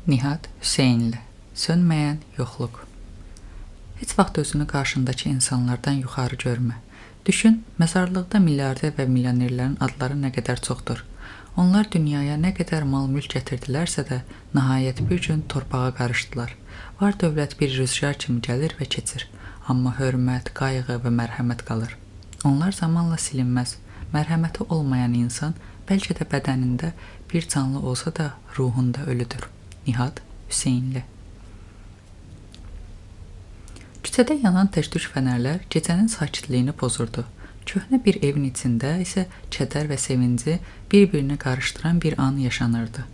Nihat Hüseynli. Sönməyən yoxluq. Heç vaxt özünü qarşındakı insanlardan yuxarı görmə. Düşün, məzarlıqda milyarder və milyonerlərin adları nə qədər çoxdur. Onlar dünyaya nə qədər mal-mülk gətirdilərsə də, nəhayət bir gün torpağa qarışdılar. Var dövlət bir rüzgar kimi gəlir və keçir. Amma hörmət, qayğı və mərhəmət qalır. Onlar zamanla silinməz. Mərhəməti olmayan insan bəlkə də bədənində bir canlı olsa da ruhunda ölüdür. Nihat Hüseynli. Küçədə yanan tək-tük fənərlər gecənin sakitliyini pozurdu. Köhnə bir evin içində isə kədər və sevinci bir-birini qarışdıran bir an yaşanırdı.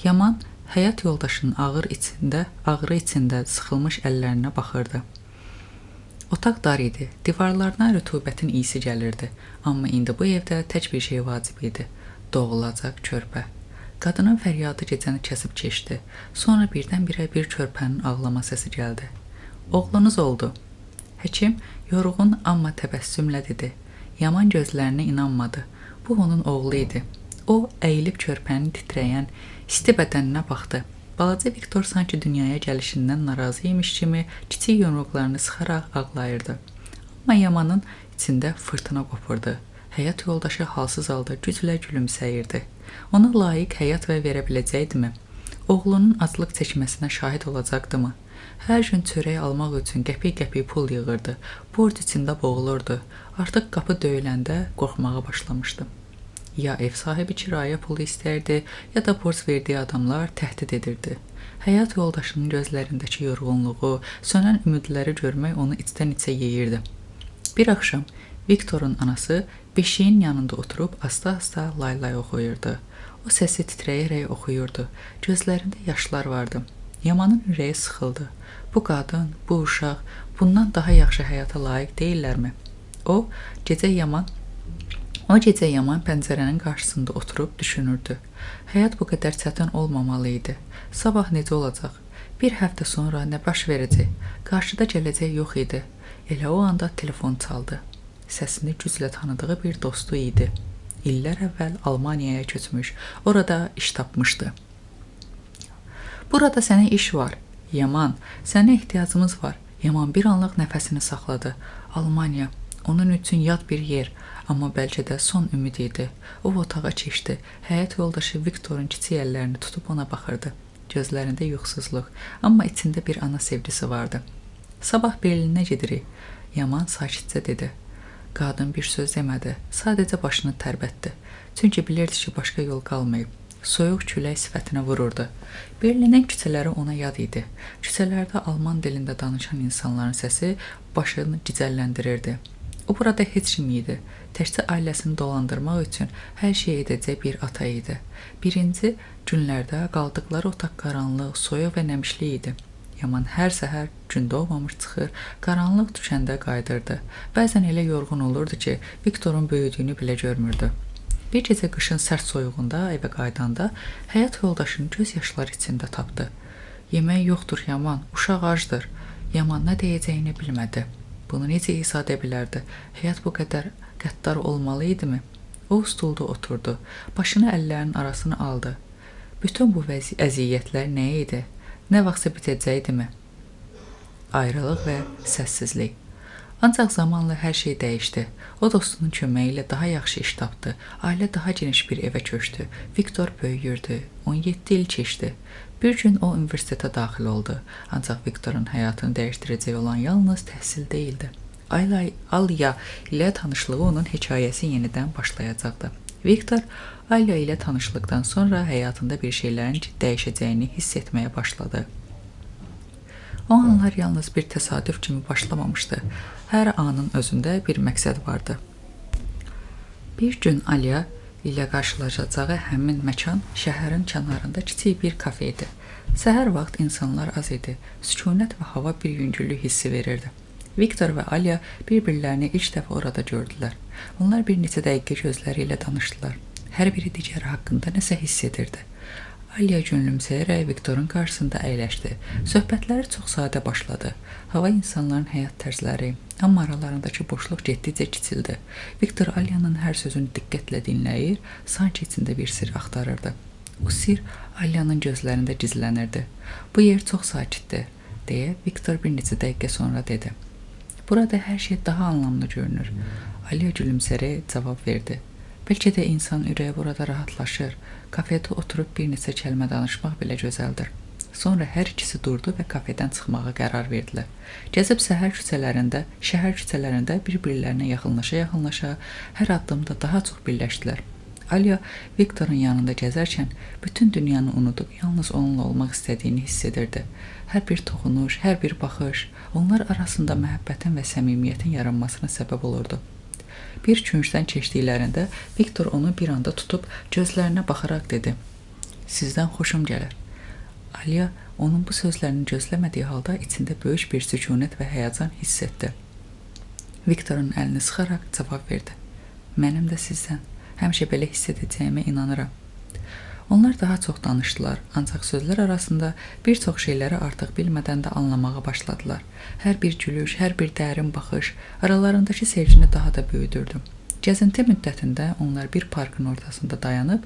Yaman həyat yoldaşının ağrı içində sıxılmış əllərinə baxırdı. Otaq dar idi, divarlardan rütubətin iyisi gəlirdi. Amma indi bu evdə tək bir şey vacib idi. Doğulacaq körpə. Qadının fəryadı gecəni kəsib keçdi. Sonra birdən-birə bir körpənin ağlama səsi gəldi. Oğlunuz oldu. Həkim yorğun amma təbəssümlə dedi. Yaman gözlərinə inanmadı. Bu onun oğlu idi. O əyilib körpənin titrəyən, isti bədəninə baxdı. Balaca Viktor sanki dünyaya gəlişindən narazı imiş kimi kiçik yumruqlarını sıxaraq ağlayırdı. Amma Yamanın içində fırtına qopurdu. Həyat yoldaşı halsız halda güclə gülümsəyirdi. Ona layiq həyat verə biləcəkdimi? Oğlunun aclıq çəkməsinə şahid olacaqdımı? Hər gün çörək almaq üçün qəpik-qəpik pul yığırdı. Borc içində boğulurdu. Artıq qapı döyüləndə qorxmağa başlamışdı. Ya ev sahibi kirayə pulu istərdi, ya da borc verdiyi adamlar təhdid edirdi. Həyat yoldaşının gözlərindəki yorğunluğu, sönən ümidləri görmək onu içdən-içə yeyirdi. Bir axşam Viktorun anası beşiyin yanında oturub asta-asta laylay oxuyurdu. O səsi titrəyərək oxuyurdu. Gözlərində yaşlar vardı. Yamanın ürəyi sıxıldı. Bu qadın, bu uşaq bundan daha yaxşı həyata layiq deyillərmi? O gecə Yaman pəncərənin qarşısında oturub düşünürdü. Həyat bu qədər çətin olmamalı idi. Sabah necə olacaq? Bir həftə sonra nə baş verəcək? Qarşıda gələcək yox idi. Elə o anda telefon çaldı. Səsini güclə tanıdığı bir dostu idi. İllər əvvəl Almaniyaya köçmüş, orada iş tapmışdı. Burada sənə iş var. Yaman, sənə ehtiyacımız var. Yaman bir anlıq nəfəsini saxladı. Almaniya, onun üçün yad bir yer. Amma bəlkə də son ümid idi. O otağa keçdi. Həyat yoldaşı Viktorun kiçik əllərini tutub ona baxırdı. Gözlərində yuxusuzluq, amma içində bir ana sevgisi vardı. Sabah Berlinə gedirik. Yaman sakitcə dedi. Qadın bir söz demədi. Sadəcə başını tərbətdi. Çünki bilirdi ki, başqa yol qalmayıb. Soyuq külək sifətinə vururdu. Berlinin küçələri ona yad idi. Küçələrdə alman dilində danışan insanların səsi başını gicəlləndirirdi. O burada heç kim idi. Təkcə ailəsini dolandırmaq üçün hər şey edəcək bir ata idi. Birinci günlərdə qaldıqları otaq qaranlıq, soyuq və nəmişli idi. Yaman hər səhər gün doğmamış çıxır, qaranlıq düşəndə qayıdırdı. Bəzən elə yorğun olurdu ki, Viktorun böyüdüyünü belə görmürdü. Bir gecə qışın sərt soyuğunda evə qaydanda həyat yoldaşını göz yaşları içində tapdı. Yemək yoxdur Yaman, uşaq acdır. Yaman nə deyəcəyini bilmədi. Bunu necə izah edə bilərdi? Həyat bu qədər qəddar olmalı idimi? O stulda oturdu, başını əllərinin arasına aldı. Bütün bu əziyyətlər nə idi? Nə vaxtsa bitəcəkdimi? Ayrılıq və səssizlik. Ancaq zamanla hər şey dəyişdi. O dostunun köməyi ilə daha yaxşı iş tapdı. Ailə daha geniş bir evə köçdü. Viktor böyüyürdü. 17 il keçdi. Bir gün o universitetə daxil oldu. Ancaq Viktorun həyatını dəyişdirəcək olan yalnız təhsil deyildi. Alya ilə tanışlığı onun hekayəsi yenidən başlayacaqdı. Viktor Alya ilə tanışlıqdan sonra həyatında bir şeylərin dəyişəcəyini hiss etməyə başladı. O anlar yalnız bir təsadüf kimi başlamamışdı. Hər anın özündə bir məqsəd vardı. Bir gün Alya ilə qarşılaşacağı həmin məkan şəhərin kənarında kiçik bir kafe idi. Səhər vaxt insanlar az idi. Sükunət və hava bir yüngüllük hissi verirdi. Viktor və Alya bir-birlərini ilk dəfə orada gördülər. Onlar bir neçə dəqiqə gözləri ilə danışdılar. Hər biri digəri haqqında nəsə hiss edirdi. Alya gülümsəyərək Viktorun qarşısında əyləşdi. Söhbətləri çox sadə başladı. Hava insanların həyat tərzləri, amma aralarındakı boşluq getdikcə kiçildi. Viktor Alyanın hər sözünü diqqətlə dinləyir, sanki içində bir sir axtarırdı. O sir Alyanın gözlərində gizlənirdi. Bu yer çox sakitdir, deyə Viktor bir neçə dəqiqə sonra dedi. Burada hər şey daha anlamlı görünür. Alya gülümsərək cavab verdi. Bəlkə də insan ürəyi burada rahatlaşır. Kafedə oturub bir neçə kəlmə danışmaq belə gözəldir. Sonra hər ikisi durdu və kafedən çıxmağa qərar verdilər. Gəzib şəhər küçələrində bir-birlərinə yaxınlaşa-yaxınlaşa hər addımda daha çox birləşdilər. Alya Viktorun yanında gəzərkən bütün dünyanı unudub yalnız onunla olmaq istədiyini hiss edirdi. Hər bir toxunuş, hər bir baxış onlar arasında məhəbbətin və səmimiyyətin yaranmasına səbəb olurdu. Bir küncdən keçdiklərində Viktor onu bir anda tutub gözlərinə baxaraq dedi: "Sizdən xoşum gəlir." Alya onun bu sözlərini gözləmədiyi halda içində böyük bir sükunət və həyəcan hiss etdi. Viktorun əlini sıxaraq cavab verdi: "Mənim də sizdən. Həmişə belə hiss edəcəyimə inanıram." Onlar daha çox danışdılar, ancaq sözlər arasında bir çox şeyləri artıq bilmədən də anlamağa başladılar. Hər bir gülüş, hər bir dərin baxış aralarındakı sevgini daha da böyüdürdü. Gəzinti müddətində onlar bir parkın ortasında dayanıb,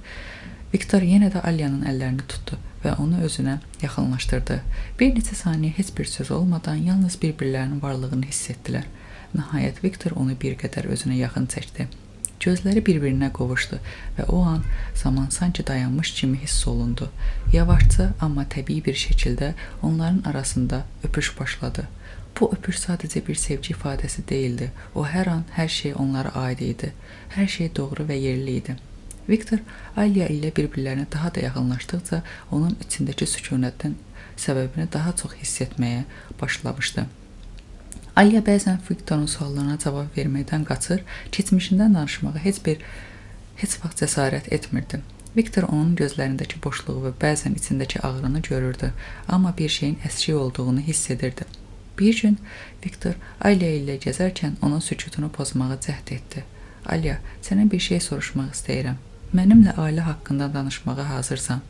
Viktor yenə də Alyanın əllərini tutdu və onu özünə yaxınlaşdırdı. Bir neçə saniyə heç bir söz olmadan yalnız bir-birlərinin varlığını hiss etdilər. Nəhayət Viktor onu bir qədər özünə yaxın çəkdi. Gözləri bir-birinə qovuşdu və o an zaman sanki dayanmış kimi hiss olundu. Yavaşca, amma təbii bir şəkildə onların arasında öpüş başladı. Bu öpüş sadəcə bir sevgi ifadəsi deyildi. O hər an hər şey onlara aid idi. Hər şey doğru və yerli idi. Viktor Alya ilə bir-birlərinə daha da yaxınlaşdıqca onun içindəki sükunətin səbəbini daha çox hiss etməyə başlamışdı. Alya bəzən Viktorun suallarına cavab verməkdən qaçır, keçmişindən danışmağa heç vaxt cəsarət etmirdi. Viktor onun gözlərindəki boşluğu və bəzən içindəki ağrını görürdü, amma bir şeyin əski olduğunu hiss edirdi. Bir gün Viktor Alya ilə gəzərkən onun sükutunu pozmağa cəhd etdi. "Alya, sənə bir şey soruşmaq istəyirəm. Mənimlə ailə haqqında danışmağa hazırsan?"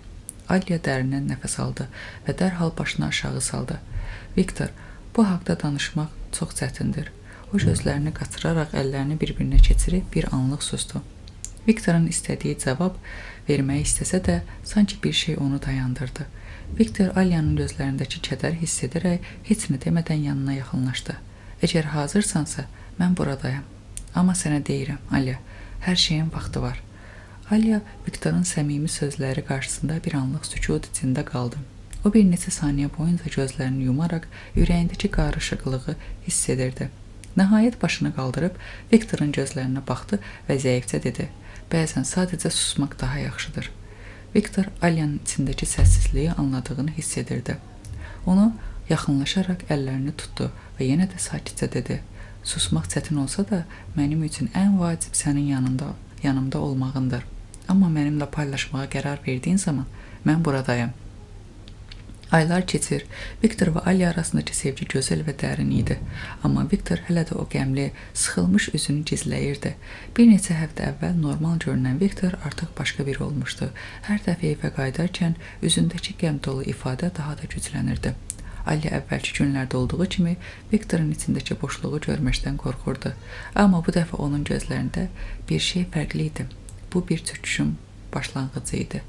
Alya dərindən nəfəs aldı və dərhal başını aşağı saldı. "Viktor, bu haqda danışmaq çox çətindir." O gözlərini qaçıraraq əllərini bir-birinə keçirib bir anlıq susdu. Viktorun istədiyi cavab verməyi istəsə də, sanki bir şey onu dayandırdı. Viktor Alyanın gözlərindəki kədər hiss edərək heç nə demədən yanına yaxınlaşdı. "Əgər hazırsansa, mən buradayam. Amma sənə deyirəm, Alya, hər şeyin vaxtı var." Alya Viktorun səmimi sözləri qarşısında bir anlıq sükut içində qaldı. O bir neçə saniyə boyunca gözlərini yumaraq ürəyindəki qarışıqlığı hiss edirdi. Nəhayət başını qaldırıb Viktorun gözlərinə baxdı və zəifcə dedi: "Bəzən sadəcə susmaq daha yaxşıdır." Viktor Alyanın içindəki səssizliyi anladığını hiss edirdi. Onu yaxınlaşaraq əllərini tutdu və yenə də sakitcə dedi: "Susmaq çətin olsa da, mənim üçün ən vacib sənin yanımda olmağındır. Amma mənimlə paylaşmağa qərar verdiyin zaman mən buradayam." Aylar keçir. Viktor və Alya arasındakı sevgi gözəl və dərin idi. Amma Viktor hələ də o qəmli, sıxılmış üzünü gizləyirdi. Bir neçə həftə əvvəl normal görünən Viktor artıq başqa biri olmuşdu. Hər dəfə evə qayıdarkən üzündəki qəm dolu ifadə daha da güclənirdi. Alya əvvəlki günlərdə olduğu kimi Viktorun içindəki boşluğu görməkdən qorxurdu. Amma bu dəfə onun gözlərində bir şey fərqli idi. Bu bir çöküşün başlanğıcı idi.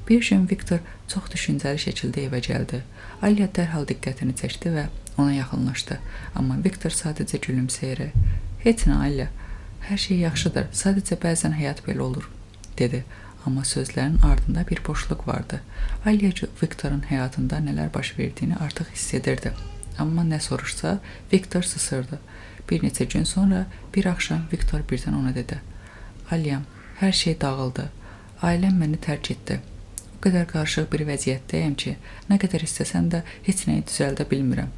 Bir gün Viktor çox düşüncəli şəkildə evə gəldi. Alya dərhal diqqətini çəkdi və ona yaxınlaşdı. Amma Viktor sadəcə gülümsəyərək: "Heç nə, Alya, hər şey yaxşıdır, sadəcə bəzən həyat belə olur," dedi. Amma sözlərin ardında bir boşluq vardı. Alya Viktorun həyatında nələr baş verdiyini artıq hiss edirdi. Amma nə soruşsa, Viktor susırdı. Bir neçə gün sonra bir axşam Viktor birdən ona dedi: "Alyam, hər şey dağıldı. Ailəm məni tərk etdi. O qədər qarışıq bir vəziyyətdəyəm ki, nə qədər istəsəm də heç nəyi düzəldə bilmirəm."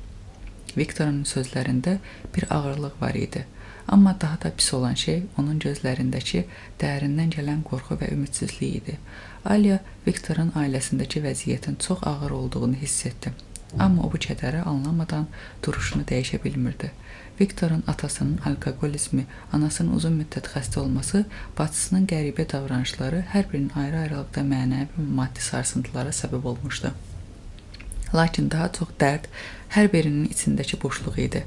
Viktorun sözlərində bir ağırlıq var idi. Amma daha da pis olan şey onun gözlərindəki dərindən gələn qorxu və ümidsizlik idi. Alya Viktorun ailəsindəki vəziyyətin çox ağır olduğunu hiss etdi. Amma o bu kədəri anlamadan duruşunu dəyişə bilmirdi. Viktorun atasının alkoqolizmi, anasının uzun müddət xəstə olması, bacısının qəribə davranışları hər birinin ayrı-ayrılıqda mənəvi və maddi sarsıntılara səbəb olmuşdu. Lakin daha çox dərd hər birinin içindəki boşluq idi.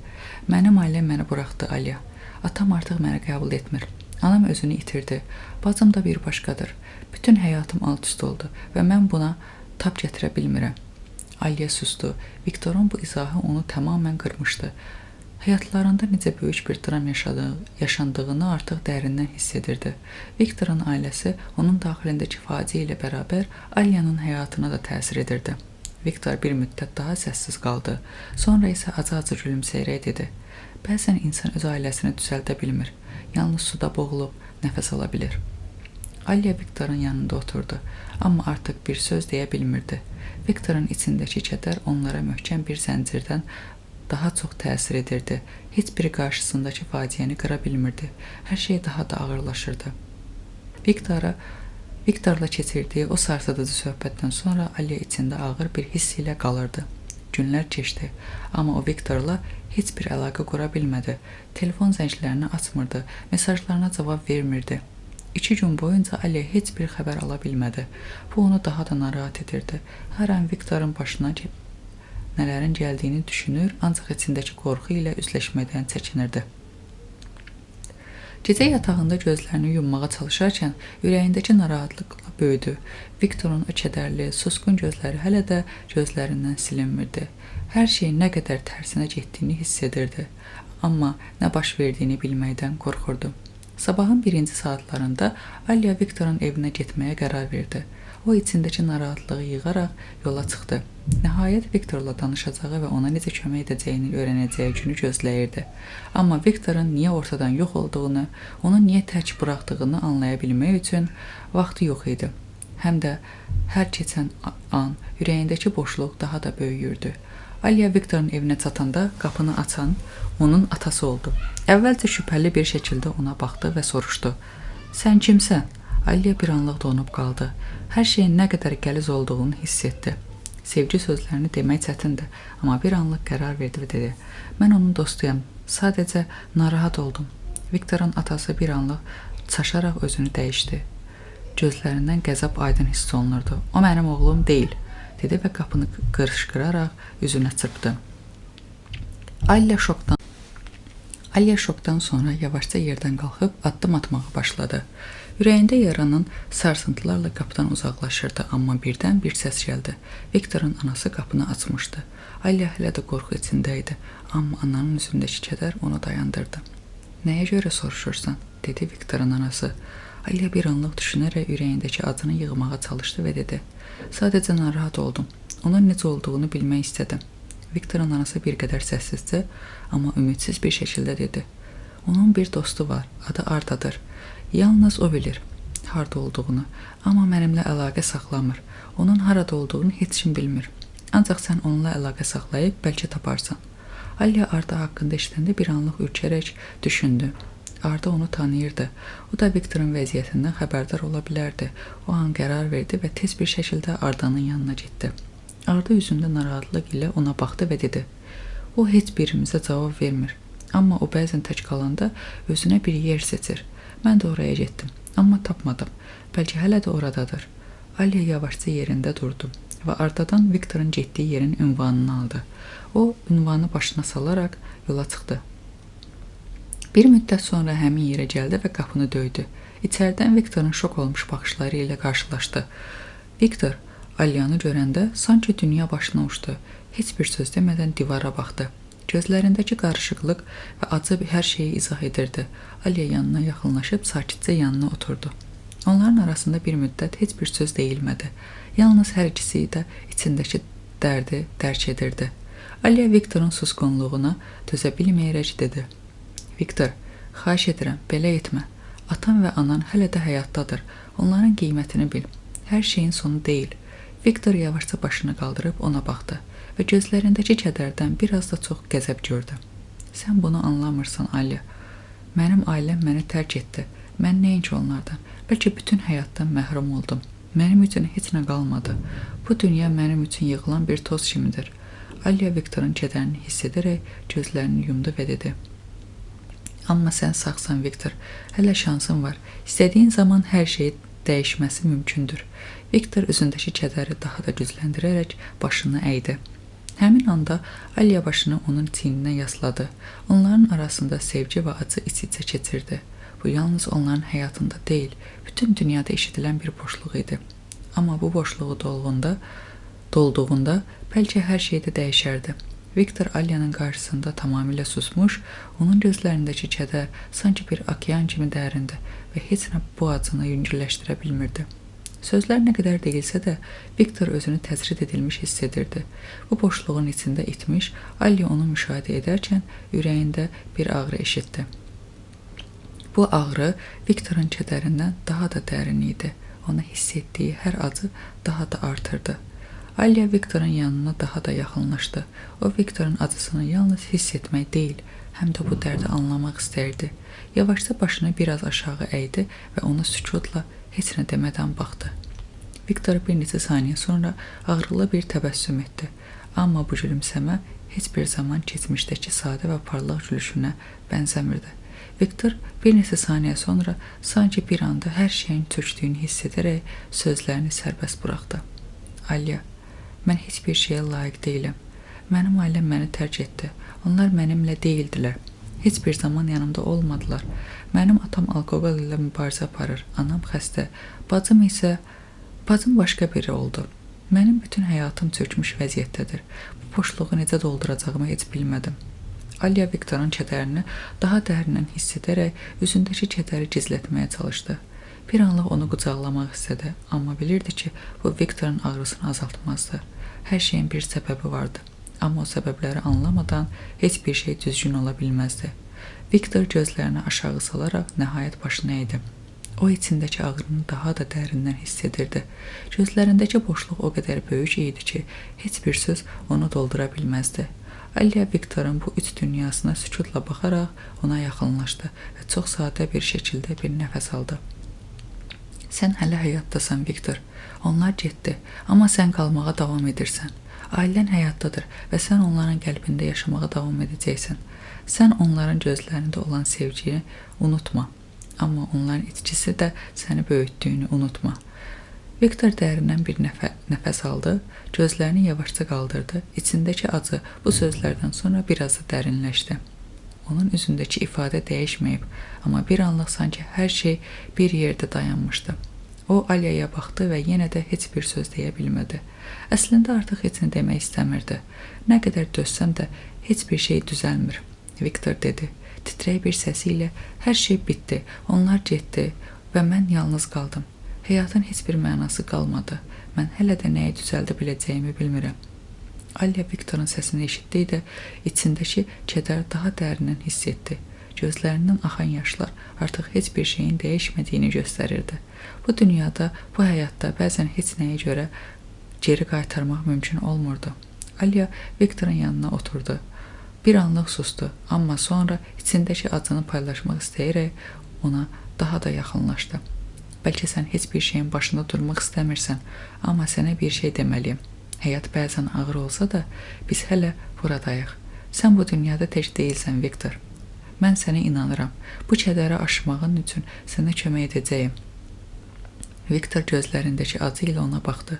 "Mənim ailəm məni buraxdı, Alya. Atam artıq məni qəbul etmir. Anam özünü itirdi. Bacım da bir başqadır. Bütün həyatım alt-üst oldu və mən buna tab gətirə bilmirəm. Alya sustu. Viktorun bu izahı onu tamamən qırmışdı. Həyatlarında necə böyük bir dram yaşandığını artıq dərindən hiss edirdi. Viktorun ailəsi onun daxilindəki faciə ilə bərabər Alyanın həyatına da təsir edirdi. Viktor bir müddət daha səssiz qaldı. Sonra isə acı-acı gülümsəyərək dedi. Bəzən insan öz ailəsini düzəldə bilmir. Yalnız suda boğulub nəfəs ala bilir. Alya Viktorun yanında oturdu, amma artıq bir söz deyə bilmirdi. Viktorun içindəki kədər onlara möhkəm bir zəncirdən daha çox təsir edirdi. Heç biri qarşısındakı faciəni qıra bilmirdi. Hər şey daha da ağırlaşırdı. Viktorla keçirdiyi o sarsıdıcı söhbətdən sonra Alya içində ağır bir hiss ilə qalırdı. Günlər keçdi, amma o Viktorla heç bir əlaqə qura bilmədi. Telefon zənglərini açmırdı, mesajlarına cavab vermirdi. 2 gün boyunca Alya heç bir xəbər ala bilmədi. Bu onu daha da narahat edirdi. Hər an Viktorun başına nələrin gəldiyini düşünür, ancaq içindəki qorxu ilə üzləşmədən çəkinirdi. Gecə yatağında gözlərini yummağa çalışarkən ürəyindəki narahatlıqla böyüdü. Viktorun o kədərli, susqun gözləri hələ də gözlərindən silinmirdi. Hər şeyin nə qədər tərsinə getdiyini hiss edirdi, amma nə baş verdiyini bilməkdən qorxurdu. Sabahın 1-ci saatlarında Alya Viktorun evinə getməyə qərar verdi. O içindəki narahatlığı yığaraq yola çıxdı. Nəhayət Viktorla danışacağı və ona necə kömək edəcəyini öyrənəcəyi günü gözləyirdi. Amma Viktorun niyə ortadan yox olduğunu, onu niyə tək buraxdığını anlaya bilmək üçün vaxtı yox idi. Həm də hər keçən an ürəyindəki boşluq daha da böyüyürdü. Alya Viktorun evinə çatanda qapını açan onun atası oldu. Əvvəlcə şübhəli bir şəkildə ona baxdı və soruşdu. Sən kimsən? Alya bir anlıq donub qaldı. Hər şeyin nə qədər qəliz olduğunu hiss etdi. Sevgi sözlərini demək çətindir, amma bir anlıq qərar verdi və dedi. Mən onun dostuyam, sadəcə narahat oldum. Viktorun atası bir anlıq çaşaraq özünü dəyişdi. Gözlərindən qəzəb aydın hiss olunurdu. O mənim oğlum deyil, dedi və qapını qırışqıraraq üzünə çırpdı. Alya şokdan sonra yavaşca yerdən qalxıb addım atmağa başladı. Ürəyində yaranan sarsıntılarla qapıdan uzaqlaşırdı, amma birdən bir səs gəldi. Viktorun anası qapını açmışdı. Alya hələ də qorxu içində idi, amma ananın üzündəki kədər onu dayandırdı. Nəyə görə soruşursan? Dedi Viktorun anası. Alya bir anlıq düşünərək ürəyindəki acını yığmağa çalışdı və dedi. Sadəcə narahat oldum. Onun necə olduğunu bilmək istədim. Viktorun anası bir qədər səssizcə, amma ümidsiz bir şəkildə dedi. Onun bir dostu var, adı Ardadır. Yalnız o bilir harda olduğunu, amma mənimlə əlaqə saxlamır. Onun harada olduğunu heç kim bilmir. Ancaq sən onunla əlaqə saxlayıb bəlkə taparsan. Alya Arda haqqında eşidəndə bir anlıq ürkərək düşündü. Arda onu tanıyırdı. O da Viktorun vəziyyətindən xəbərdar ola bilərdi. O an qərar verdi və tez bir şəkildə Ardanın yanına getdi. Arda üzündə narahatlıq ilə ona baxdı və dedi. O heç birimizə cavab vermir. Amma o bəzən tək qalanda özünə bir yer seçir. Mən də oraya getdim, amma tapmadım. Bəlkə hələ də oradadır. Alya yavaşca yerində durdu və Ardadan Viktorun getdiyi yerin ünvanını aldı. O, ünvanı başına salaraq yola çıxdı. Bir müddət sonra həmin yerə gəldi və qapını döydü. İçəridən Viktorun şok olmuş baxışları ilə qarşılaşdı. Viktor, Alyanı görəndə sanki dünya başına uçdu. Heç bir söz demədən divara baxdı. Gözlərindəki qarışıqlıq və acı hər şeyi izah edirdi. Alya yanına yaxınlaşıb sakitcə yanına oturdu. Onların arasında bir müddət heç bir söz deyilmədi. Yalnız hər ikisi də içindəki dərdi dərk edirdi. Alya Viktorun susqunluğuna dözə bilməyərək dedi. Viktor, xahiş edirəm, belə etmə. Atan və anan hələ də həyatdadır. Onların qiymətini bil. Hər şeyin sonu deyil. Viktor yavaşca başını qaldırıb ona baxdı və gözlərindəki kədərdən biraz da çox qəzəb gördü. Sən bunu anlamırsan, Alya. Mənim ailəm məni tərk etdi. Mən nəinki onlardan, bəlkə bütün həyatdan məhrum oldum. Mənim üçün heç nə qalmadı. Bu dünya mənim üçün yığılan bir toz kimidir. Alya Viktorun kədərini hiss edərək gözlərini yumdu və dedi. Amma sən sağsan, Viktor. Hələ şansın var. İstədiyin zaman hər şey dəyişməsi mümkündür. Viktor üzündəki kədəri daha da gücləndirərək başını əydi. Həmin anda Alya başını onun çiyninə yasladı. Onların arasında sevgi və acı iç-içə keçirdi. Bu yalnız onların həyatında deyil, bütün dünyada eşidilən bir boşluq idi. Amma bu boşluğu dolduğunda bəlkə hər şey də dəyişərdi. Viktor Alyanın qarşısında tamamilə susmuş, onun gözlərindəki kədər sanki bir okean kimi dərindi və heç nə bu acını yüngülləşdirə bilmirdi. Sözlər nə qədər deyilsə də, Viktor özünü təcrid edilmiş hiss edirdi. Bu boşluğun içində itmiş, Alya onu müşahidə edərkən ürəyində bir ağrı eşitdi. Bu ağrı Viktorun kədərindən daha da dərin idi. Ona hiss etdiyi hər acı daha da artırdı. Alya Viktorun yanına daha da yaxınlaşdı. O, Viktorun acısını yalnız hiss etmək deyil, həm də bu dərdi anlamaq istəyirdi. Yavaşca başını biraz aşağı əydi və ona sükutla heç nə demədən baxdı. Viktor bir neçə saniyə sonra ağrılı bir təbəssüm etdi. Amma bu gülümsəmə heç bir zaman keçmişdəki sadə və parlaq gülüşünə bənzəmirdi. Viktor bir neçə saniyə sonra sanki bir anda hər şeyin çökdüyünü hiss edərək sözlərini sərbəst buraxdı. Alya, mən heç bir şeyə layiq deyiləm. Mənim ailəm məni tərk etdi. Onlar mənimlə deyildilər. Heç bir zaman yanımda olmadılar. Mənim atam alkoqol ilə mübarizə aparır. Anam xəstə. Bacım başqa biri oldu. Mənim bütün həyatım çökmüş vəziyyətdədir. Bu boşluğu necə dolduracağımı heç bilmədim. Alya Viktorun kədərini daha dərindən hiss edərək üzündəki kədəri gizlətməyə çalışdı. Bir anlıq onu qucaqlamaq istədi, amma bilirdi ki, bu Viktorun ağrısını azaltmazdı. Hər şeyin bir səbəbi vardı, amma o səbəbləri anlamadan heç bir şey düzgün ola bilməzdi. Viktor gözlərini aşağı salaraq nəhayət başını əydi. O, içindəki ağrını daha da dərindən hiss edirdi. Gözlərindəki boşluq o qədər böyük idi ki, heç bir söz onu doldura bilməzdi. Alya Viktorun bu üç dünyasına sükutla baxaraq ona yaxınlaşdı və çox sadə bir şəkildə bir nəfəs aldı. Sən hələ həyatdasan, Viktor. Onlar getdi, amma sən qalmağa davam edirsən. Ailən həyatdadır və sən onların qəlbində yaşamağa davam edəcəksən. Sən onların gözlərində olan sevgini unutma, amma onların içkisi də səni böyütdüyünü unutma. Viktor dərindən bir nəfəs aldı, gözlərini yavaşca qaldırdı. İçindəki acı bu sözlərdən sonra biraz da dərinləşdi. Onun üzündəki ifadə dəyişməyib, amma bir anlıq sanki hər şey bir yerdə dayanmışdı. O, Alyaya baxdı və yenə də heç bir söz deyə bilmədi. Əslində artıq heç nə demək istəmirdi. Nə qədər dözsəm də heç bir şey düzəlmir, Viktor dedi. Titrək bir səsi ilə, hər şey bitdi, onlar getdi və mən yalnız qaldım. Həyatın heç bir mənası qalmadı. Mən hələ də nəyi düzəldə biləcəyimi bilmirəm. Alya Viktorun səsini eşitdikdə içindəki kədər daha dərindən hiss etdi. Gözlərindən axan yaşlar artıq heç bir şeyin dəyişmədiyini göstərirdi. Bu dünyada, bu həyatda bəzən heç nəyə görə geri qaytarmaq mümkün olmurdu. Alya Viktorun yanına oturdu. Bir anlıq sustu, amma sonra içindəki acını paylaşmaq istəyərək ona daha da yaxınlaşdı. Bəlkə sən heç bir şeyin başında durmaq istəmirsən, amma sənə bir şey deməliyim. Həyat bəzən ağır olsa da, biz hələ buradayıq. Sən bu dünyada tək deyilsən, Viktor. Mən sənə inanıram. Bu kədəri aşmağın üçün sənə kömək edəcəyim. Viktor gözlərindəki acı ilə ona baxdı.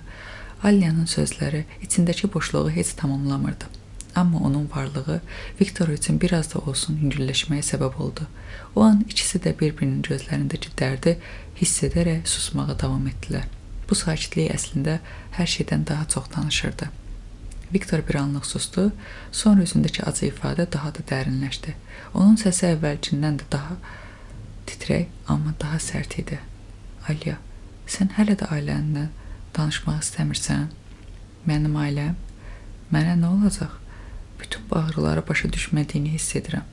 Alyanın sözləri içindəki boşluğu heç tamamlamırdı. Amma onun varlığı Viktor üçün biraz da olsun yüngülləşməyə səbəb oldu. O an ikisi də bir-birinin gözlərindəki dərdi hiss edərək susmağa davam etdilər. Bu sakitlik əslində hər şeydən daha çox danışırdı. Viktor bir anlıq sustu, sonra üzündəki acı ifadə daha da dərinləşdi. Onun səsi əvvəlkindən də daha titrək, amma daha sərt idi. Alya, sən hələ də ailəndən danışmaq istəmirsən? Mənim ailəm? Mənə nə olacaq? Bütün bu ağrıları başa düşmədiyini hiss edirəm.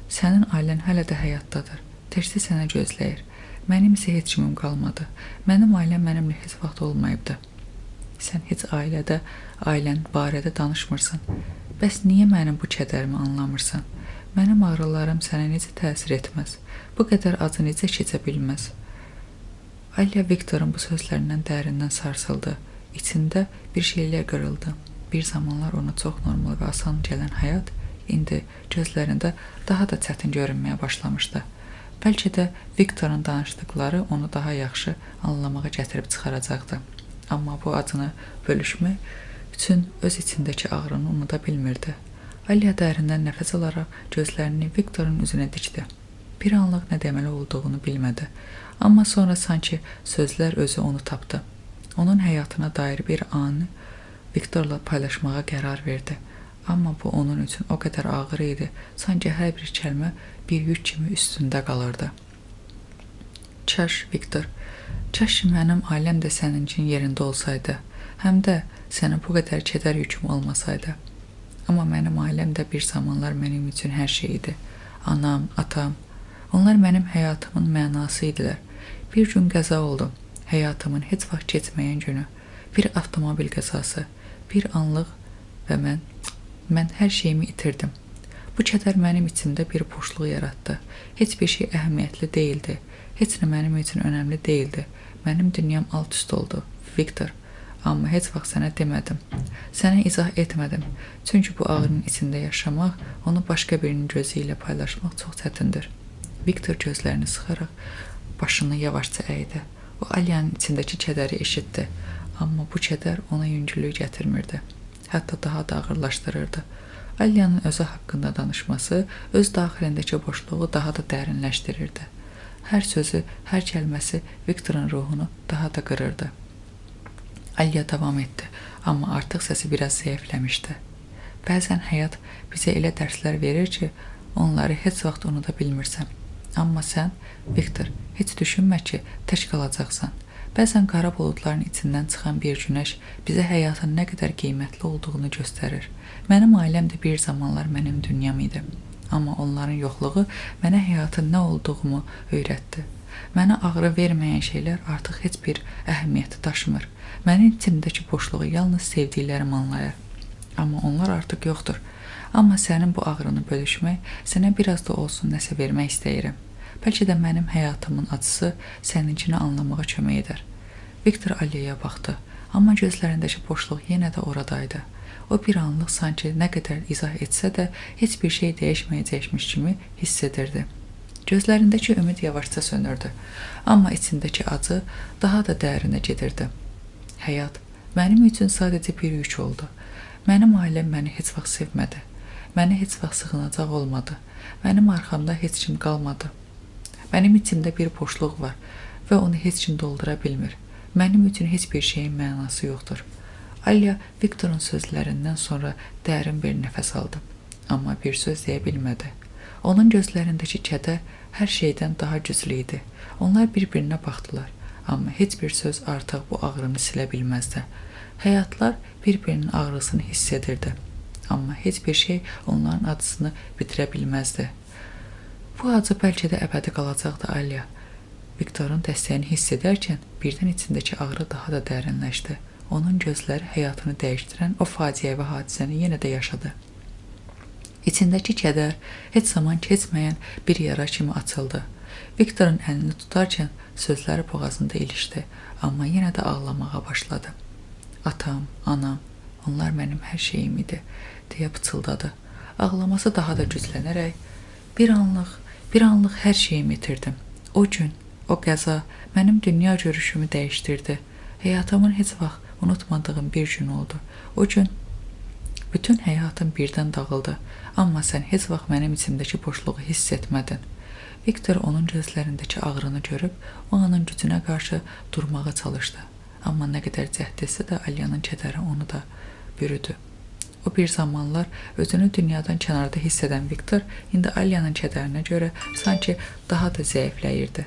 Sənin ailən hələ də həyatdadır. Təkcə sənə gözləyir. Mənim isə heç kimim qalmadı. Mənim ailəm mənimlə heç vaxt olmayıbdı. Sən heç ailən barədə danışmırsan. Bəs niyə mənim bu kədərimi anlamırsan? Mənim ağrılarım sənə necə təsir etməz? Bu qədər acı necə keçə bilməz? Alya Viktorun bu sözlərindən dərindən sarsıldı. İçində bir şeylər qırıldı. Bir zamanlar ona çox normal və asan gələn həyat indi gözlərində daha da çətin görünməyə başlamışdı. Bəlkə də Viktorun danışdıqları onu daha yaxşı anlamağa gətirib çıxaracaqdı. Amma bu acını bölüşmək üçün öz içindəki ağrını unuda bilmirdi. Alya dərindən nəfəs alaraq gözlərini Viktorun üzünə dikdi. Bir anlıq nə deməli olduğunu bilmədi. Amma sonra sanki sözlər özü onu tapdı. Onun həyatına dair bir anı Viktorla paylaşmağa qərar verdi. Amma bu onun üçün o qədər ağır idi, sanki hər bir kəlmə bir yük kimi üstündə qalırdı. Kaş, Viktor, kaş mənim ailəm də sənin üçün yerində olsaydı, həm də sənə bu qədər kədər yüküm olmasaydı. Amma mənim ailəm də bir zamanlar mənim üçün hər şey idi. Anam, atam, onlar mənim həyatımın mənası idilər. Bir gün qəza oldu. Həyatımın heç vaxt keçməyən günü. Bir avtomobil qəzası, bir anlıq və mən hər şeyimi itirdim. Bu kədər mənim içimdə bir boşluq yaratdı. Heç bir şey əhəmiyyətli deyildi. Heç nə mənim üçün önəmli deyildi. Mənim dünyam alt-üst oldu, Viktor. Amma heç vaxt sənə demədim. Sənə izah etmədim. Çünki bu ağrının içində yaşamaq, onu başqa birinin gözü ilə paylaşmaq çox çətindir. Viktor gözlərini sıxaraq başını yavaşca əydi. O Alyanın içindəki kədəri eşitdi. Amma bu kədər ona yüngüllük gətirmirdi. Hətta daha da ağırlaşdırırdı. Alyanın özü haqqında danışması öz daxilindəki boşluğu daha da dərinləşdirirdi. Hər sözü, hər kəlməsi Viktorun ruhunu daha da qırırdı. Alya davam etdi, amma artıq səsi biraz zəifləmişdi. Bəzən həyat bizə elə dərslər verir ki, onları heç vaxt unuda bilmirsən. Amma sən, Viktor, heç düşünmə ki, tək qalacaqsan. Bəzən qara buludların içindən çıxan bir günəş bizə həyatın nə qədər qiymətli olduğunu göstərir. Mənim ailəm də bir zamanlar mənim dünyam idi. Amma onların yoxluğu mənə həyatın nə olduğumu öyrətdi. Mənə ağrı verməyən şeylər artıq heç bir əhəmiyyəti daşımır. Mənim içimdəki boşluğu yalnız sevdiklərim anlayır. Amma onlar artıq yoxdur. Amma sənin bu ağrını bölüşmək, sənə biraz da olsun nəsə vermək istəyirəm. Bəlkə də mənim həyatımın acısı səninkini anlamağa kömək edər. Viktor Alyaya baxdı, amma gözlərindəki boşluq yenə də oradaydı. O bir anlıq sanki nə qədər izah etsə də heç bir şey dəyişməyəcəkmiş kimi hiss edirdi. Gözlərindəki ümid yavaşca sönürdü, amma içindəki acı daha da dərinə gedirdi. Həyat mənim üçün sadəcə bir yük oldu. Mənim ailəm məni heç vaxt sevmədi. Mənə heç vaxt sığınacaq olmadı. Mənim arxamda heç kim qalmadı. Mənim içimdə bir boşluq var və onu heç kim doldura bilmir. Mənim üçün heç bir şeyin mənası yoxdur. Alya Viktorun sözlərindən sonra dərin bir nəfəs aldı, amma bir söz deyə bilmədi. Onun gözlərindəki kədər hər şeydən daha güclü idi. Onlar bir-birinə baxdılar, amma heç bir söz artıq bu ağrını silə bilməzdi. Həyatlar bir-birinin ağrısını hiss edirdi, amma heç bir şey onların acısını bitirə bilməzdi. Bu acı bəlkə də əbədi qalacaqdı Alya. Viktorun dəstəyini hiss edərkən birdən içindəki ağrı daha da dərinləşdi. Onun gözləri həyatını dəyişdirən o faciəvi hadisəni yenə də yaşadı. İçindəki kədər heç zaman keçməyən bir yara kimi açıldı. Viktorun əlini tutarkən sözləri boğazında ilişdi, amma yenə də ağlamağa başladı. Atam, anam, onlar mənim hər şeyim idi, deyə pıçıldadı. Ağlaması daha da güclənərək, bir anlıq hər şeyimi itirdim. O gün, o qəza mənim dünya görüşümü dəyişdirdi. Həyatımın heç vaxt unutmadığım bir gün oldu. O gün bütün həyatım birdən dağıldı, amma sən heç vaxt mənim içimdəki boşluğu hiss etmədin. Viktor onun gözlərindəki ağrını görüb, o anın gücünə qarşı durmağa çalışdı. Amma nə qədər cəhd etsə də Alyanın kədəri onu da bürüdü. O bir zamanlar özünü dünyadan kənarda hiss edən Viktor indi Alyanın kədərinə görə sanki daha da zəifləyirdi.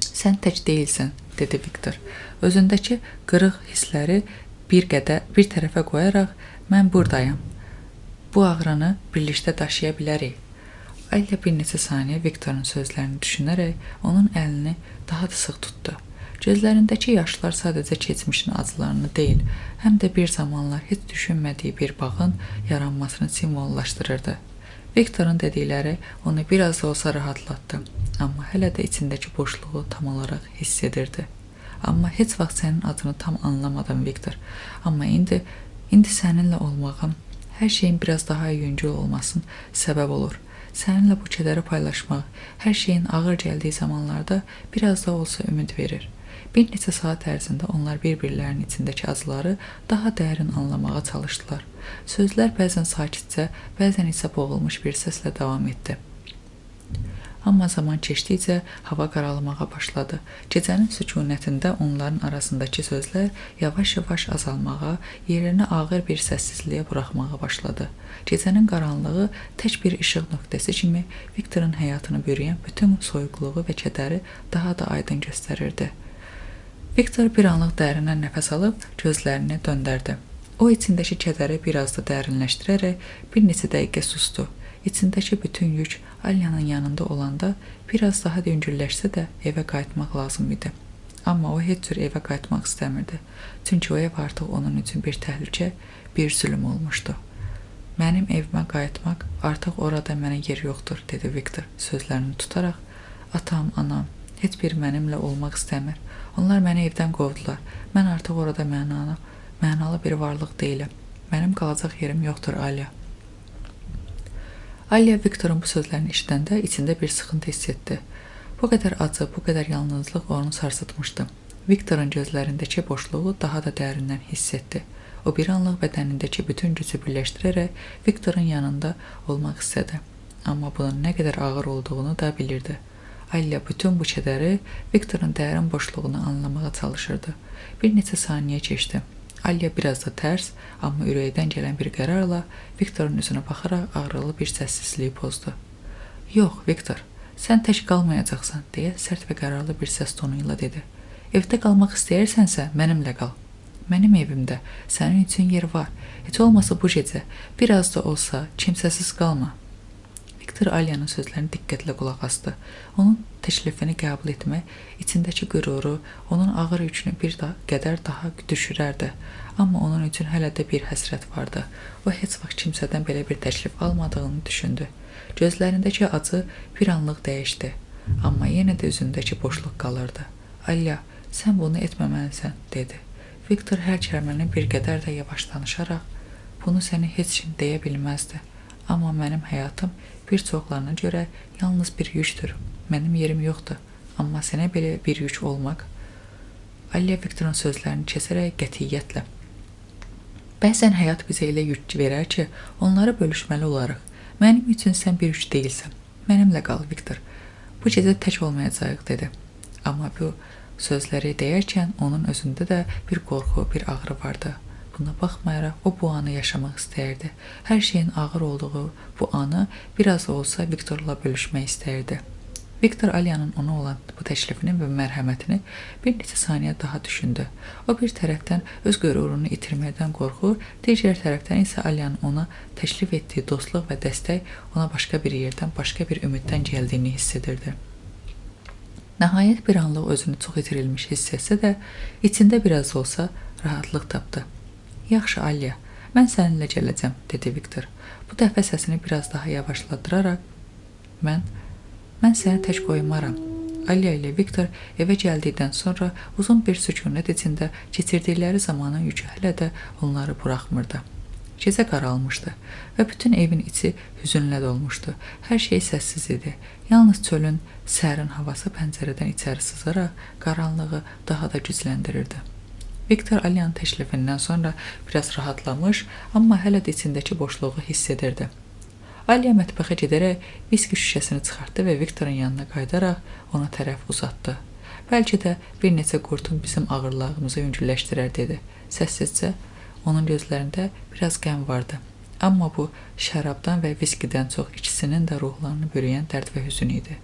Sən tək deyilsən, dedi Viktor. Özündəki qırıq hissləri bir tərəfə qoyaraq, mən buradayam. Bu ağrını birlikdə daşıya bilərik. Alya bir neçə saniyə Viktorun sözlərini düşünərək onun əlini daha da sıx tutdu. Gözlərindəki yaşlar sadəcə keçmişin acılarını deyil, həm də bir zamanlar heç düşünmədiyi bir bağın yaranmasını simvollaşdırırdı. Viktorun dedikləri onu biraz da olsa rahatlatdı, amma hələ də içindəki boşluğu tam olaraq hiss edirdi. Amma heç vaxt sənin adını tam anlamadım, Viktor. Amma indi səninlə olmağım, hər şeyin biraz daha yüngül olmasın səbəb olur. Səninlə bu kədəri paylaşmaq, hər şeyin ağır gəldiyi zamanlarda biraz da olsa ümid verir. Bir neçə saat ərzində onlar bir-birlərinin içindəki acıları daha dərin anlamağa çalışdılar. Sözlər bəzən sakitcə, bəzən isə boğulmuş bir səslə davam etdi. Amma zaman keçdikcə hava qaralmağa başladı. Gecənin sükunətində onların arasındakı sözlər yavaş-yavaş azalmağa, yerini ağır bir səssizliyə buraxmağa başladı. Gecənin qaranlığı tək bir işıq nöqtəsi kimi Viktorun həyatını bürüyən bütün soyuqluğu və kədəri daha da aydın göstərirdi. Viktor bir anlıq dərindən nəfəs alıb gözlərini döndərdi. O, içindəki kədəri biraz da dərinləşdirərək bir neçə dəqiqə sustu. İçindəki bütün yük Alyanın yanında olanda biraz daha yüngülləşsə də evə qayıtmaq lazım idi. Amma o heç cür evə qayıtmaq istəmirdi. Çünki o ev artıq onun üçün bir təhlükə, bir zülm olmuşdu. Mənim evimə qayıtmaq, artıq orada mənə yer yoxdur, dedi Viktor sözlərini tutaraq. Atam, anam, heç bir mənimlə olmaq istəmir. Onlar məni evdən qovdular. Mən artıq orada mənalı bir varlıq deyiləm. Mənim qalacaq yerim yoxdur, Alya. Alya Viktorun bu sözlərini eşidəndə içində bir sıxıntı hiss etdi. Bu qədər acı, bu qədər yalnızlıq onu sarsıtmışdı. Viktorun gözlərindəki boşluğu daha da dərindən hiss etdi. O bir anlıq bədənindəki bütün gücü birləşdirərək Viktorun yanında olmaq istədi. Amma bunun nə qədər ağır olduğunu da bilirdi. Alya bütün bu kədəri, Viktorun dərin boşluğunu anlamağa çalışırdı. Bir neçə saniyə keçdi. Alya biraz da tərs, amma ürəkdən gələn bir qərarla Viktorun üzünə baxaraq ağrılı bir səssizliyi pozdu. Yox, Viktor, sən tək qalmayacaqsan, deyə sərt və qərarlı bir səs tonu ilə dedi. Evdə qalmaq istəyirsənsə, mənimlə qal. Mənim evimdə sənin üçün yer var. Heç olmasa bu gecə, biraz da olsa kimsəsiz qalma. Viktor Alyanın sözlərini diqqətlə qulaq asdı. Onun təklifini qəbul etmək, içindəki qüruru, onun ağır yükünü bir qədər daha düşürərdi. Amma onun üçün hələ də bir həsrət vardı. O heç vaxt kimsədən belə bir təklif almadığını düşündü. Gözlərindəki acı bir anlıq dəyişdi. Amma yenə də üzündəki boşluq qalırdı. Alya, sən bunu etməməlisən, dedi. Viktor hər kəlməni bir qədər də yavaş danışaraq, bunu səni heç kim deyə bilməzdi. Amma mənim həyatım bir çoxlarına görə yalnız bir yükdür. Mənim yerim yoxdur. Amma sənə belə bir yük olmaq. Alya Viktorun sözlərini kəsərək qətiyyətlə. Bəzən həyat bizə elə yük verər ki, onları bölüşməli olarıq. Mənim üçün sən bir yük deyilsən. Mənimlə qal, Viktor. Bu gecə tək olmayacağıq, dedi. Amma bu sözləri deyərkən onun özündə də bir qorxu, bir ağrı vardı. Buna baxmayaraq, o bu anı yaşamaq istəyirdi. Hər şeyin ağır olduğu bu anı biraz olsa Viktorla bölüşmək istəyirdi. Viktor Alyanın ona olan bu təklifini və mərhəmətini bir neçə saniyə daha düşündü. O bir tərəfdən öz qürurunu itirməkdən qorxur, digər tərəfdən isə Alyanın ona təklif etdiyi dostluq və dəstək ona başqa bir yerdən, başqa bir ümiddən gəldiyini hiss edirdi. Nəhayət bir anlıq özünü çox itirilmiş hiss etsə də, içində biraz olsa rahatlıq tapdı. Yaxşı, Alya, mən səninlə gələcəm, dedi Viktor. Bu dəfə səsini biraz daha yavaşladıraraq, mən səni tək qoymaram. Alya ilə Viktor evə gəldikdən sonra uzun bir sükunət içində keçirdikləri zamanın yükü hələ də onları buraxmırdı. Gecə qaralmışdı və bütün evin içi hüzünlə dolmuşdu. Hər şey səssiz idi. Yalnız çölün sərin havası pəncərədən içəri sızaraq qaranlığı daha da gücləndirirdi. Viktor Alyanın təklifindən sonra biraz rahatlamış, amma hələ də içindəki boşluğu hiss edirdi. Alya mətbəxə gedərək viski şüşəsini çıxartdı və Viktorun yanına qayıdaraq ona tərəf uzatdı. Bəlkə də bir neçə qurtum bizim ağırlığımızı yüngülləşdirər, dedi. Səssizcə, onun gözlərində biraz qəm vardı. Amma bu şərabdan və viskidən çox ikisinin də ruhlarını bürüyən dərd və hüzün idi.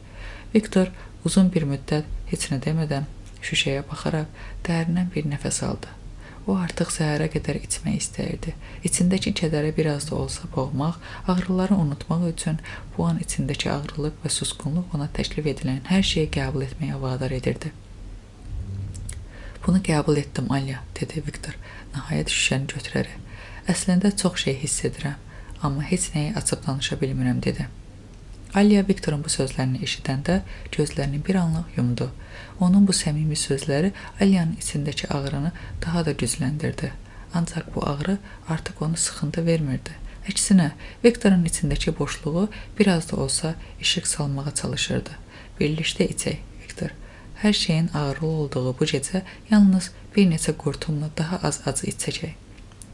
Viktor uzun bir müddət heç nə demədən şüşəyə baxaraq dərindən bir nəfəs aldı. O artıq səhərə qədər içmək istəyirdi. İçindəki kədəri biraz da olsa boğmaq, ağrıları unutmaq üçün bu an içindəki ağrılıq və susqunluq ona təklif edilən hər şeyi qəbul etməyə vadar edirdi. Bunu qəbul etdim, Alya, dedi Viktor, nəhayət şüşəni götürərək. Əslində çox şey hiss edirəm, amma heç nəyi açıb danışa bilmirəm, dedi. Alya Viktorun bu sözlərini eşidəndə gözlərini bir anlıq yumdu. Onun bu səmimi sözləri Alyanın içindəki ağrını daha da gücləndirdi. Ancaq bu ağrı artıq onu sıxıntı vermirdi. Əksinə, Viktorun içindəki boşluğu biraz da olsa işıq salmağa çalışırdı. Birlikdə içək, Viktor. Hər şeyin ağrılı olduğu bu gecə yalnız bir neçə qurtumla daha az acı içəcək.